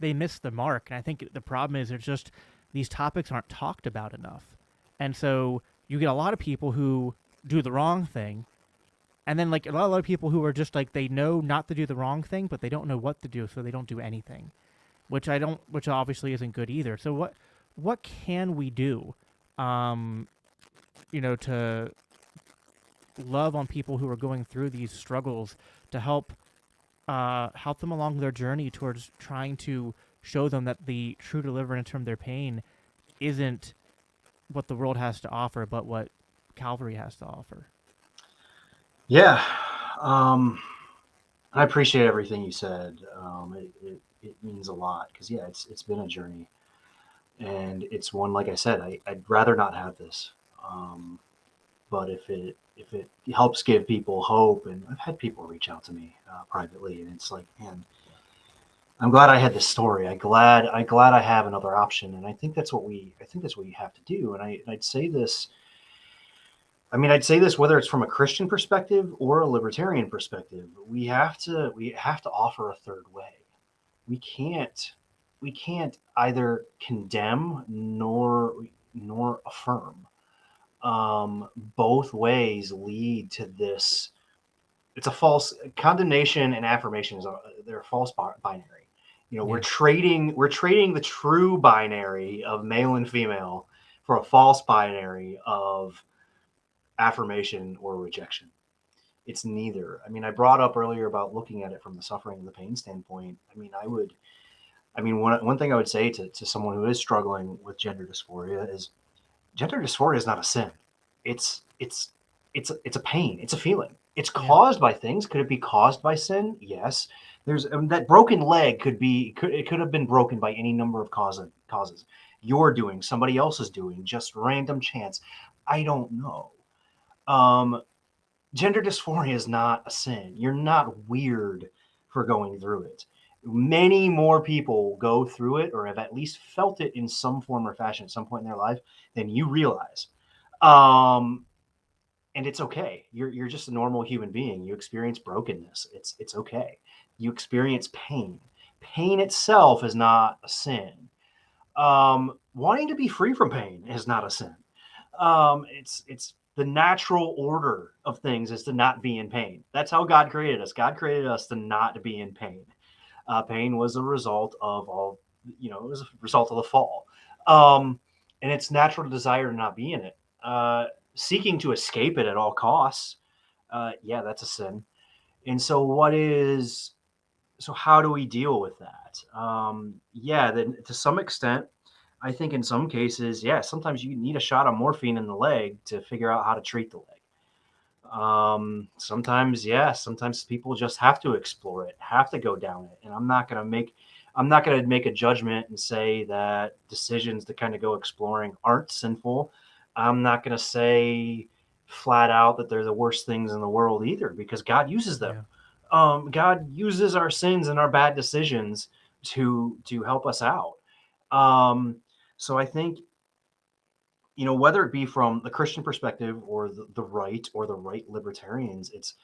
miss the mark. And I think the problem is, there's just, these topics aren't talked about enough. And so you get a lot of people who do the wrong thing, and then like a lot of people who are just like, they know not to do the wrong thing, but they don't know what to do, so they don't do anything, which obviously isn't good either. So what can we do, to love on people who are going through these struggles, to help them along their journey towards trying to show them that the true deliverance from their pain isn't what the world has to offer, but what Calvary has to offer? Yeah. I appreciate everything you said. It means a lot, because it's been a journey, and it's one, like I said, I'd rather not have this. But if it helps give people hope, and I've had people reach out to me privately, and it's like, man, I'm glad I had this story. I'm glad I have another option. And I think that's what we have to do. And I'd say this. I mean, I'd say this whether it's from a Christian perspective or a libertarian perspective. We have to offer a third way. We can't either condemn nor affirm. Both ways lead to this. It's a false condemnation, and affirmation they're a false binary. We're trading the true binary of male and female for a false binary of affirmation or rejection. It's neither. I mean, I brought up earlier about looking at it from the suffering and the pain standpoint. One thing I would say to someone who is struggling with gender dysphoria is gender dysphoria is not a sin. It's a pain. It's a feeling. It's caused by things. Could it be caused by sin? Yes. There's that broken leg could have been broken by any number of causes. You're doing, somebody else is doing, just random chance. I don't know. Gender dysphoria is not a sin. You're not weird for going through it. Many more people go through it or have at least felt it in some form or fashion at some point in their life than you realize. And it's okay. You're just a normal human being. You experience brokenness. It's okay. You experience pain. Pain itself is not a sin. Wanting to be free from pain is not a sin. It's the natural order of things is to not be in pain. That's how God created us. God created us to not be in pain. Pain was a result of it was a result of the fall. And it's natural desire to not be in it. Seeking to escape it at all costs, that's a sin. And so how do we deal with that? Then to some extent, I think in some cases, sometimes you need a shot of morphine in the leg to figure out how to treat the leg. Sometimes people just have to explore it, have to go down it. And I'm not going to make a judgment and say that decisions to kind of go exploring aren't sinful. I'm not going to say flat out that they're the worst things in the world either, because God uses them. God uses our sins and our bad decisions to help us out. So I think, whether it be from the Christian perspective or the right or the right libertarians, it's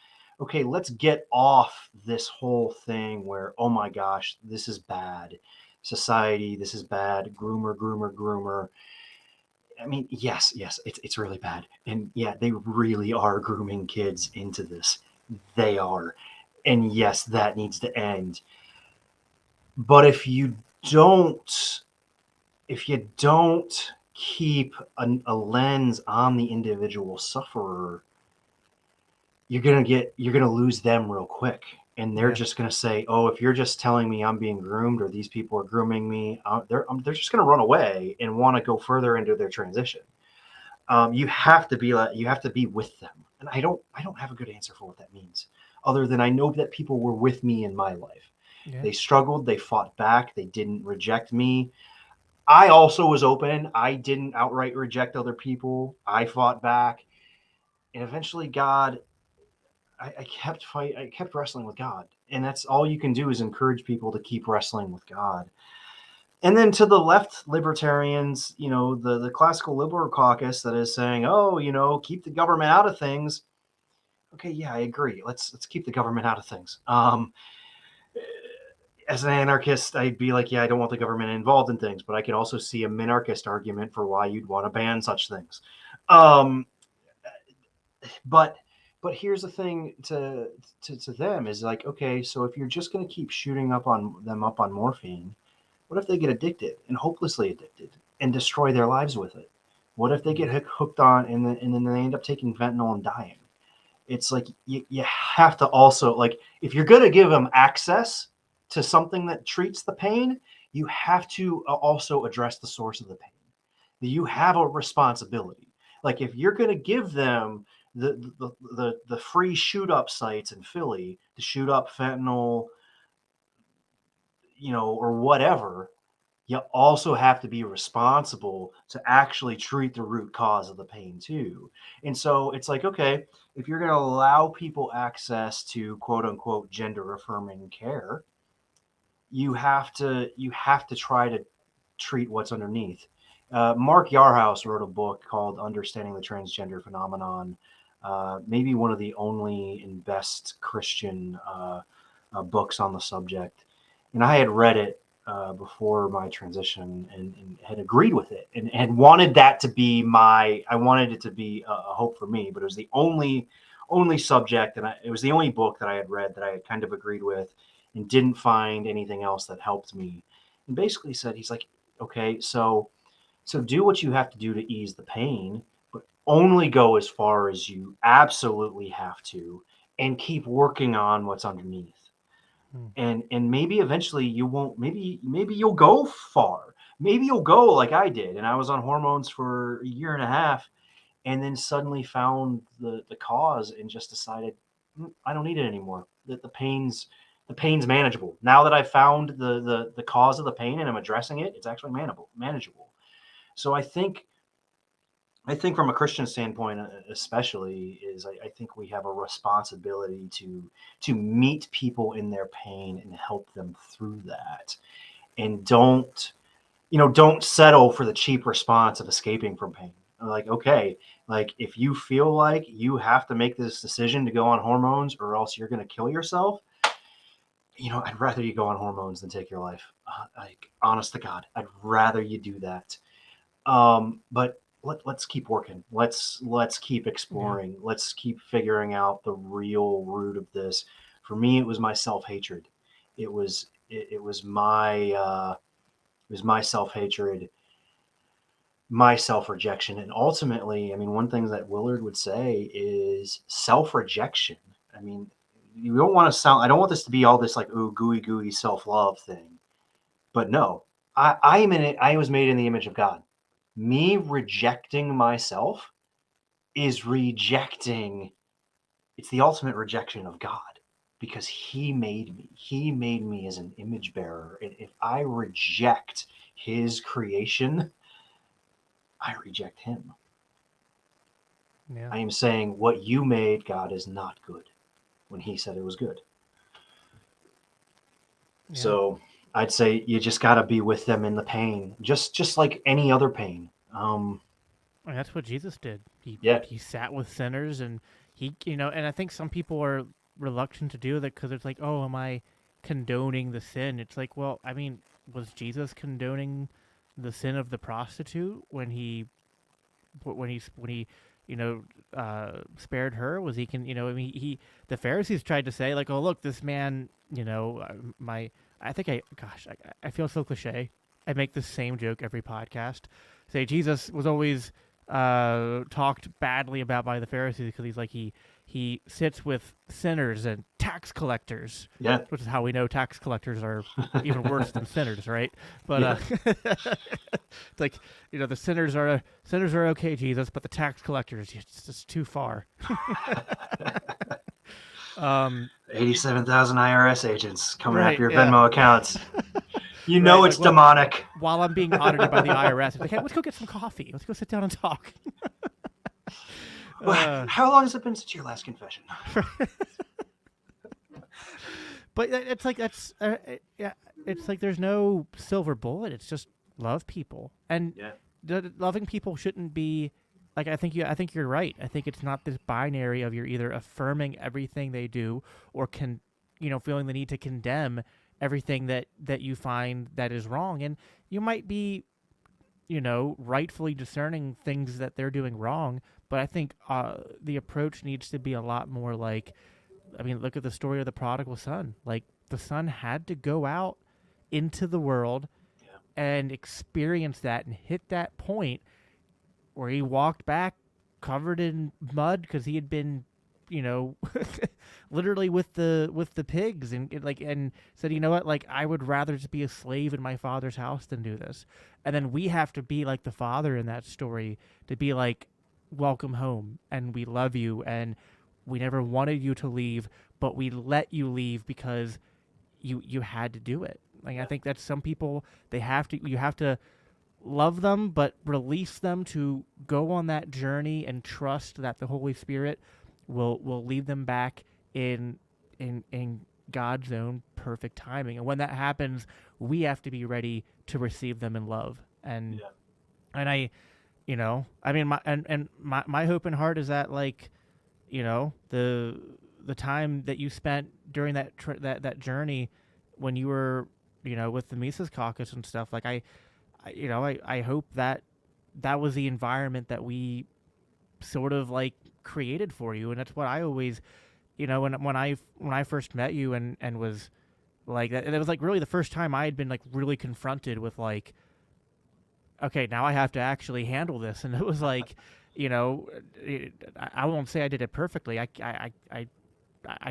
okay. Let's get off this whole thing where, oh my gosh, this is bad. Society, this is bad. Groomer. I mean, yes, it's really bad. And they really are grooming kids into this. They are. And yes, that needs to end. But if you don't keep a lens on the individual sufferer, you're going to lose them real quick. And they're just going to say, oh, if you're just telling me I'm being groomed or these people are grooming me, they're just going to run away and want to go further into their transition. You have to be with them. And I don't have a good answer for what that means, other than I know that people were with me in my life. Yeah. They struggled, they fought back, they didn't reject me. I also was open. I didn't outright reject other people. I fought back. And eventually God, I kept wrestling with God. And that's all you can do is encourage people to keep wrestling with God. And then to the left libertarians, the classical liberal caucus that is saying, oh, keep the government out of things. Okay, yeah, I agree. Let's keep the government out of things. As an anarchist, I'd be like, I don't want the government involved in things, but I could also see a minarchist argument for why you'd want to ban such things. But here's the thing to them is like, okay, so if you're just going to keep shooting up on morphine, what if they get addicted and hopelessly addicted and destroy their lives with it? What if they get hooked on and then they end up taking fentanyl and dying? It's like you have to also, like, if you're going to give them access to something that treats the pain, you have to also address the source of the pain. You have a responsibility. Like, if you're going to give them the free shoot up sites in Philly to shoot up fentanyl, or whatever, you also have to be responsible to actually treat the root cause of the pain too. And so it's like, okay, if you're going to allow people access to quote unquote gender affirming care, you have to try to treat what's underneath. Mark Yarhouse wrote a book called Understanding the Transgender Phenomenon, maybe one of the only and best Christian books on the subject. And I had read it before my transition and had agreed with it and had wanted that to be I wanted it to be a hope for me, but it was the only subject, and it was the only book that I had read that I had kind of agreed with. and didn't find anything else that helped me. And basically said, he's like, okay, so do what you have to do to ease the pain, but only go as far as you absolutely have to, and keep working on what's underneath. And maybe eventually you won't, maybe you'll go far. Maybe you'll go like I did. And I was on hormones for a year and a half, and then suddenly found the cause and just decided, I don't need it anymore. The pain's manageable. Now that I've found the cause of the pain and I'm addressing it, it's actually manageable. So I think from a Christian standpoint, especially, is I think we have a responsibility to meet people in their pain and help them through that, and don't settle for the cheap response of escaping from pain. Like, okay, like if you feel like you have to make this decision to go on hormones or else you're going to kill yourself, I'd rather you go on hormones than take your life. Like, honest to God, I'd rather you do that. But let's keep working. Let's keep exploring. Yeah. Let's keep figuring out the real root of this. For me, it was my self-hatred. It was my self-hatred, my self-rejection. And ultimately, I mean, one thing that Willard would say is self-rejection. I mean, you don't want to sound, I don't want this to be all this like, ooh, gooey self-love thing. But no, I was made in the image of God. Me rejecting myself is rejecting, it's the ultimate rejection of God, because he made me. He made me as an image bearer. And if I reject his creation, I reject him. Yeah. I am saying what you made, God, is not good, when he said it was good. Yeah. So I'd say you just got to be with them in the pain, just like any other pain. And that's what Jesus did. He sat with sinners, and and I think some people are reluctant to do that because it's like, oh, am I condoning the sin? It's like, well, I mean, was Jesus condoning the sin of the prostitute when he spared her? Was he the Pharisees tried to say like, oh, look, this man, I feel so cliche. I make the same joke every podcast. Say Jesus was always talked badly about by the Pharisees because he's like he sits with sinners and tax collectors. Yeah, which is how we know tax collectors are even worse than sinners, right? But it's like, the sinners are okay, Jesus, but the tax collectors, it's just too far. 87,000 IRS agents coming after your yeah. Venmo accounts. It's demonic. While I'm being audited by the IRS, it's like, hey, let's go get some coffee. Let's go sit down and talk. How long has it been since your last confession? But it's like it's like there's no silver bullet. It's just love people, and loving people shouldn't be like, I think you're right. I think it's not this binary of you're either affirming everything they do or feeling the need to condemn everything that you find that is wrong. And you might be, rightfully discerning things that they're doing wrong, but I think the approach needs to be a lot more like, I mean, look at the story of the prodigal son. Like, the son had to go out into the world and experience that and hit that point where he walked back covered in mud because he had been, literally with the pigs, and said, you know what, like, I would rather just be a slave in my father's house than do this. And then we have to be like the father in that story, to be like, welcome home, and we love you, and we never wanted you to leave, but we let you leave because you had to do it. Like, I think that some people, you have to love them, but release them to go on that journey and trust that the Holy Spirit will lead them back in God's own perfect timing. And when that happens, we have to be ready to receive them in love. And I mean, my hope and heart is that, like, the time that you spent during that journey when you were, with the Mises Caucus and stuff, like, I hope that was the environment that we sort of like created for you. And that's what I always, when I first met you and was Like that, and it was like really the first time I had been like really confronted with like, okay, now I have to actually handle this, and it was like, you know, I won't say I did it perfectly. I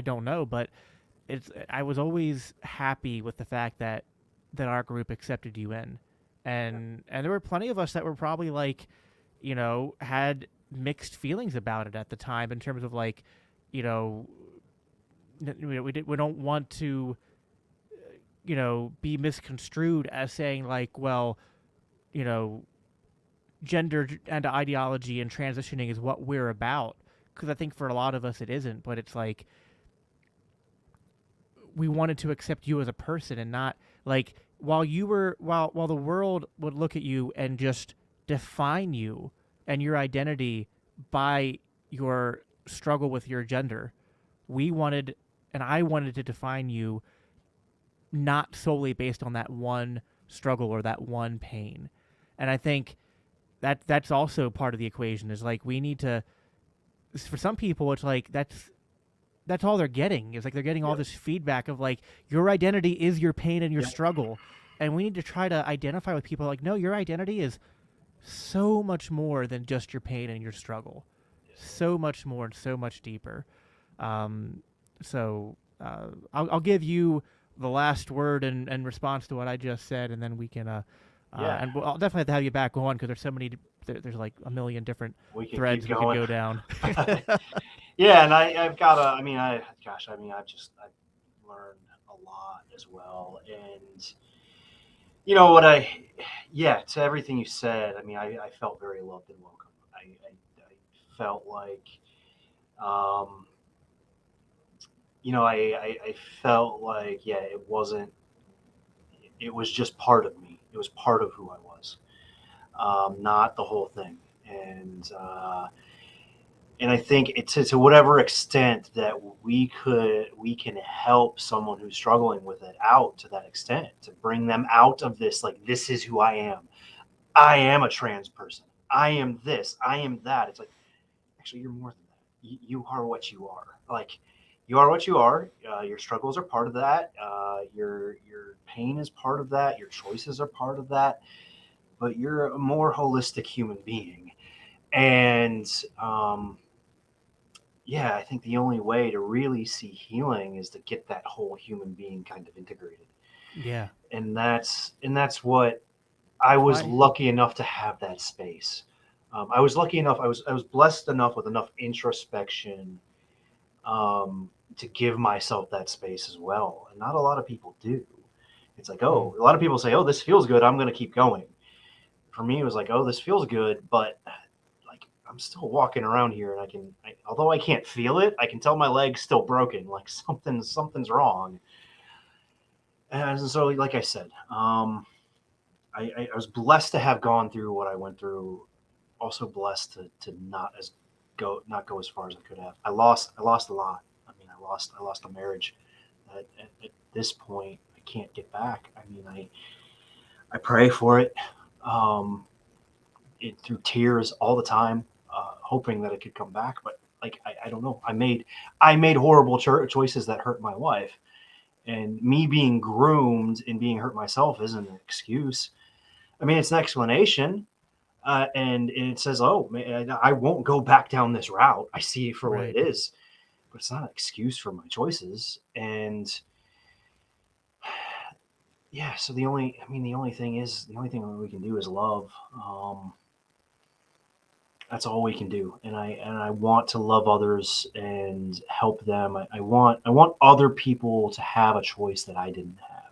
don't know, but I was always happy with the fact that our group accepted you in, and there were plenty of us that were probably like, you know, had mixed feelings about it at the time in terms of like, you know, we don't want to, you know, be misconstrued as saying like, well, you know, gender and ideology and transitioning is what we're about, because I think for a lot of us it isn't, but it's like we wanted to accept you as a person and not like while the world would look at you and just define you and your identity by your struggle with your gender. We wanted and I wanted to define you not solely based on that one struggle or that one pain. And I think that's also part of the equation is like we need to, for some people it's like that's all they're getting is like they're getting all this feedback of like your identity is your pain and your struggle, and we need to try to identify with people like, no, your identity is so much more than just your pain and your struggle, so much more and so much deeper. I'll give you the last word in response to what I just said, and then we can and I'll definitely have to have you back on because there's so many there's like a million different threads we could go down. Yeah, and I've got I've learned a lot as well. And you know what to everything you said, I mean, I felt very loved and welcome. I felt like, I felt like, it was just part of me. It was part of who I was, not the whole thing. And I think to whatever extent that we can help someone who's struggling with it out to that extent, to bring them out of this, like, this is who I am. I am a trans person. I am this. I am that. It's like, actually, you're more than that. You are what you are. Like, you are what you are. Your struggles are part of that. Your pain is part of that. Your choices are part of that. But you're a more holistic human being. And I think the only way to really see healing is to get that whole human being kind of integrated. Yeah. And that's what I was lucky enough to have that space. I was lucky enough. I was blessed enough with enough introspection to give myself that space as well. And not a lot of people do. It's like, a lot of people say, oh, this feels good, I'm going to keep going. For me, it was like, oh, this feels good, but like I'm still walking around here, and although I can't feel it, I can tell my leg's still broken. Like something's wrong. And so, like I said, I was blessed to have gone through what I went through. Also blessed to not go as far as I could have. I lost a lot. I mean, I lost a marriage that at this point I can't get back. I mean, I pray for it, through tears all the time, hoping that it could come back. But like, I don't know. I made horrible choices that hurt my wife, and me being groomed and being hurt myself isn't an excuse. I mean, it's an explanation. And it says, oh, man, I won't go back down this route. I see it for what it is, but it's not an excuse for my choices. And so the only thing that we can do is love. That's all we can do. And I want to love others and help them. I want other people to have a choice that I didn't have.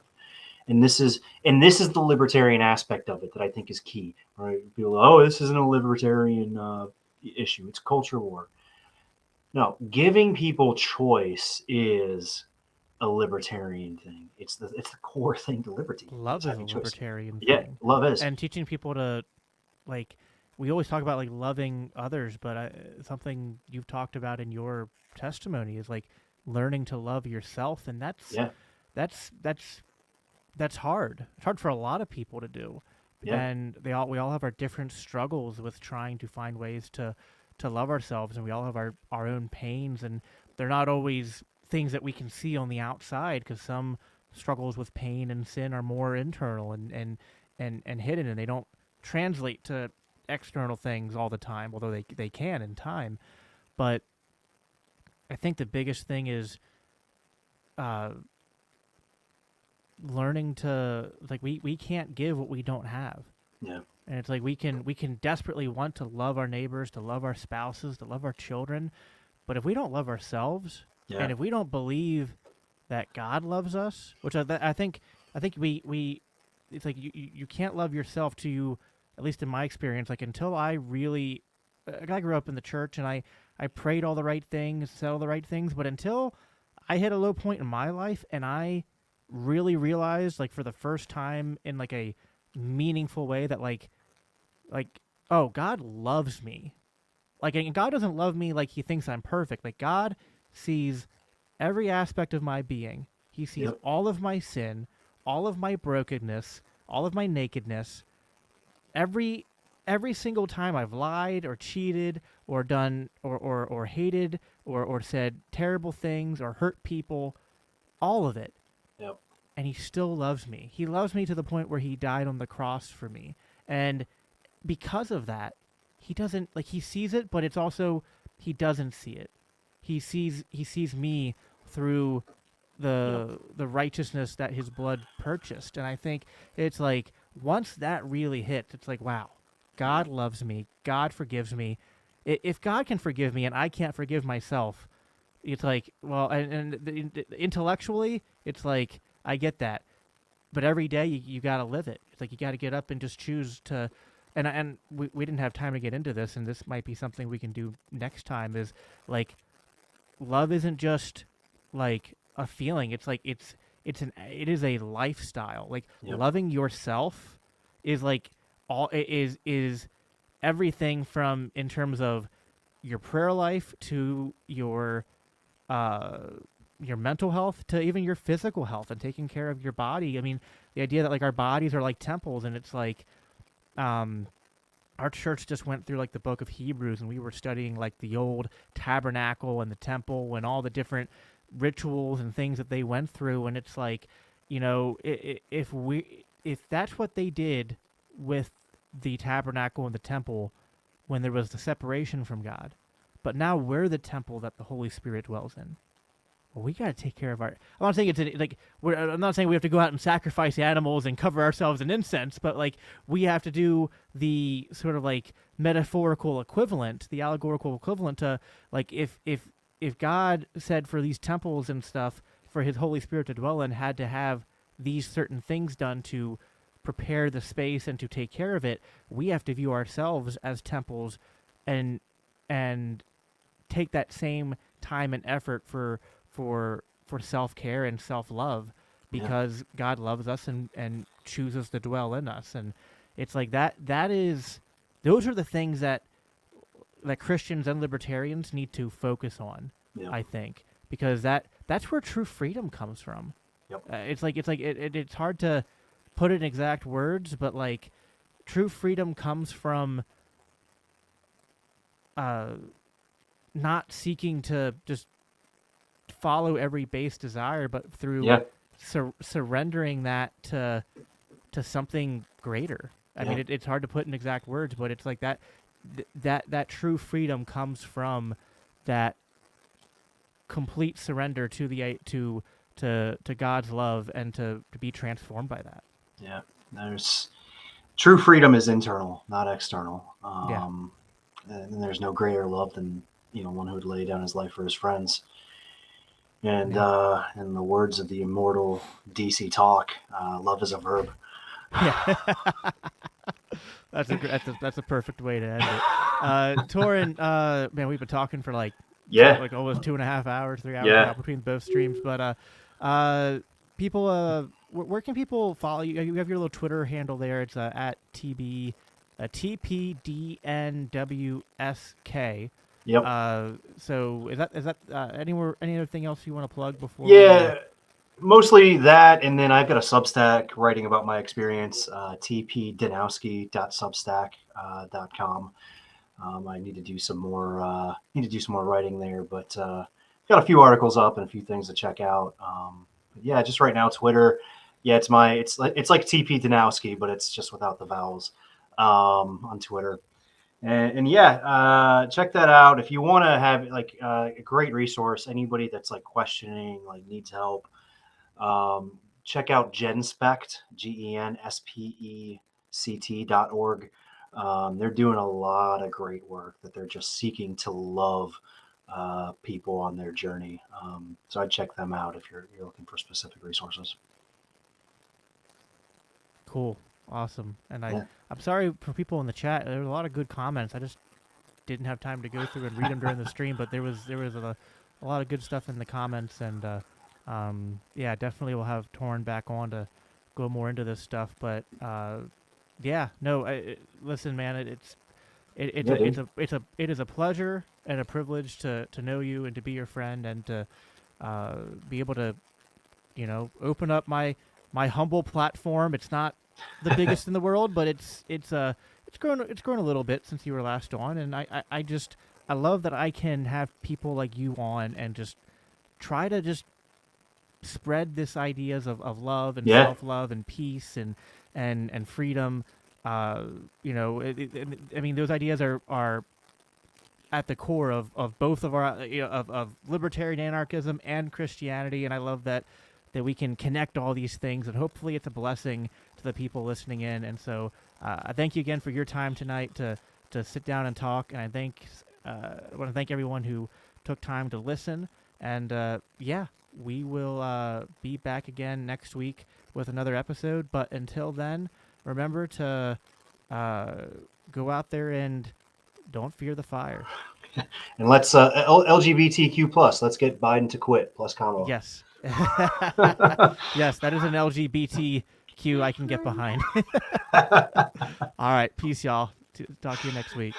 And this is the libertarian aspect of it that I think is key. Right? People, oh, this isn't a libertarian issue. It's culture war. No, giving people choice is a libertarian thing. It's the core thing to liberty. Love is a libertarian thing. Yeah, love is. And teaching people to, like, we always talk about like loving others, but something you've talked about in your testimony is like learning to love yourself, and that's hard. It's hard for a lot of people to do. Yeah. And we all have our different struggles with trying to find ways to love ourselves, and we all have our own pains, and they're not always things that we can see on the outside, because some struggles with pain and sin are more internal and hidden, and they don't translate to external things all the time, although they can in time. But I think the biggest thing is learning to, like, we can't give what we don't have. Yeah. And it's like we can desperately want to love our neighbors, to love our spouses, to love our children, but if we don't love ourselves, and if we don't believe that God loves us, which I think we it's like you can't love yourself to you, at least in my experience, like until I really, I grew up in the church and I prayed all the right things, said all the right things, but until I hit a low point in my life and I really realized, like for the first time in like a meaningful way, that like oh, God loves me. Like, and God doesn't love me like he thinks I'm perfect. Like, God sees every aspect of my being. He sees all of my sin, all of my brokenness, all of my nakedness. Every single time I've lied or cheated or done or hated or said terrible things or hurt people, all of it. Yep. And he still loves me. He loves me to the point where he died on the cross for me. And because of that, he doesn't, like, he sees it, but it's also, he doesn't see it. He sees me through the righteousness that his blood purchased. And I think it's like, once that really hits, it's like, wow, God loves me. God forgives me. If God can forgive me and I can't forgive myself, it's like, well, and intellectually, it's like, I get that. But every day you got to live it. It's like you got to get up and just choose to, and we didn't have time to get into this, and this might be something we can do next time, is like, love isn't just like a feeling. It's like, it is a lifestyle. Like loving yourself is like is everything from, in terms of your prayer life to your mental health to even your physical health and taking care of your body. I mean, the idea that like our bodies are like temples, and it's like, our church just went through like the book of Hebrews, and we were studying like the old tabernacle and the temple and all the different rituals and things that they went through. And it's like, you know, if that's what they did with the tabernacle and the temple when there was the separation from God, but now we're the temple that the Holy Spirit dwells in. Well, we got to take care of our. I'm not saying I'm not saying we have to go out and sacrifice animals and cover ourselves in incense, but like we have to do the sort of like metaphorical equivalent, the allegorical equivalent to, like, if God said for these temples and stuff for His Holy Spirit to dwell in, had to have these certain things done to prepare the space and to take care of it, we have to view ourselves as temples and take that same time and effort for self-care and self-love, because God loves us and chooses to dwell in us. And it's like those are the things that Christians and libertarians need to focus on, I think, because that's where true freedom comes from. It's hard to put in exact words, but like true freedom comes from not seeking to just follow every base desire, but through surrendering that to something greater. I mean, it's hard to put in exact words, but it's like that true freedom comes from that complete surrender to God's love and to be transformed by that. Yeah, there's true freedom is internal, not external. And there's no greater love than one who would lay down his life for his friends. And in the words of the immortal DC Talk, love is a verb. Yeah, that's a perfect way to end it. Torren, man, we've been talking for like almost 2.5 hours, 3 hours now between both streams. But people, where can people follow you? You have your little Twitter handle there. It's at TPDNWSK. Yep. So is that anything else you want to plug before? Mostly that, and then I've got a Substack writing about my experience, tpdanowski.substack.com. I need to do some more writing there, but got a few articles up and a few things to check out. Yeah, just right now, Twitter. Yeah, it's like TP Danowski, but it's just without the vowels on Twitter. And yeah, check that out if you want to have like a great resource. Anybody that's like questioning, like needs help, check out GenSpect, GenSpect.org. They're doing a lot of great work that they're just seeking to love people on their journey. So I'd check them out if you're looking for specific resources. Cool. Awesome. And Yeah. I'm sorry for people in the chat. There were a lot of good comments. I just didn't have time to go through and read them during the stream, but there was a lot of good stuff in the comments, and yeah, definitely we'll have Torren back on to go more into this stuff. But yeah, no, listen, man, it is a pleasure and a privilege to know you and to be your friend and to be able to, you know, open up my humble platform. It's not the biggest in the world, but it's grown a little bit since you were last on, and I love that I can have people like you on and just try to just spread this ideas of love and self-love and peace and freedom. You know, I mean, those ideas are at the core of both of our of libertarian anarchism and Christianity, and I love that we can connect all these things, and hopefully it's a blessing to the people listening in. And so I thank you again for your time tonight to sit down and talk, and I want to thank everyone who took time to listen. And yeah, we will be back again next week with another episode. But until then, remember to go out there and don't fear the fire. And let's LGBTQ plus. Let's get Biden to quit plus Kamala. Yes. Yes, that is an LGBTQ I can get behind. All right, peace, y'all. Talk to you next week.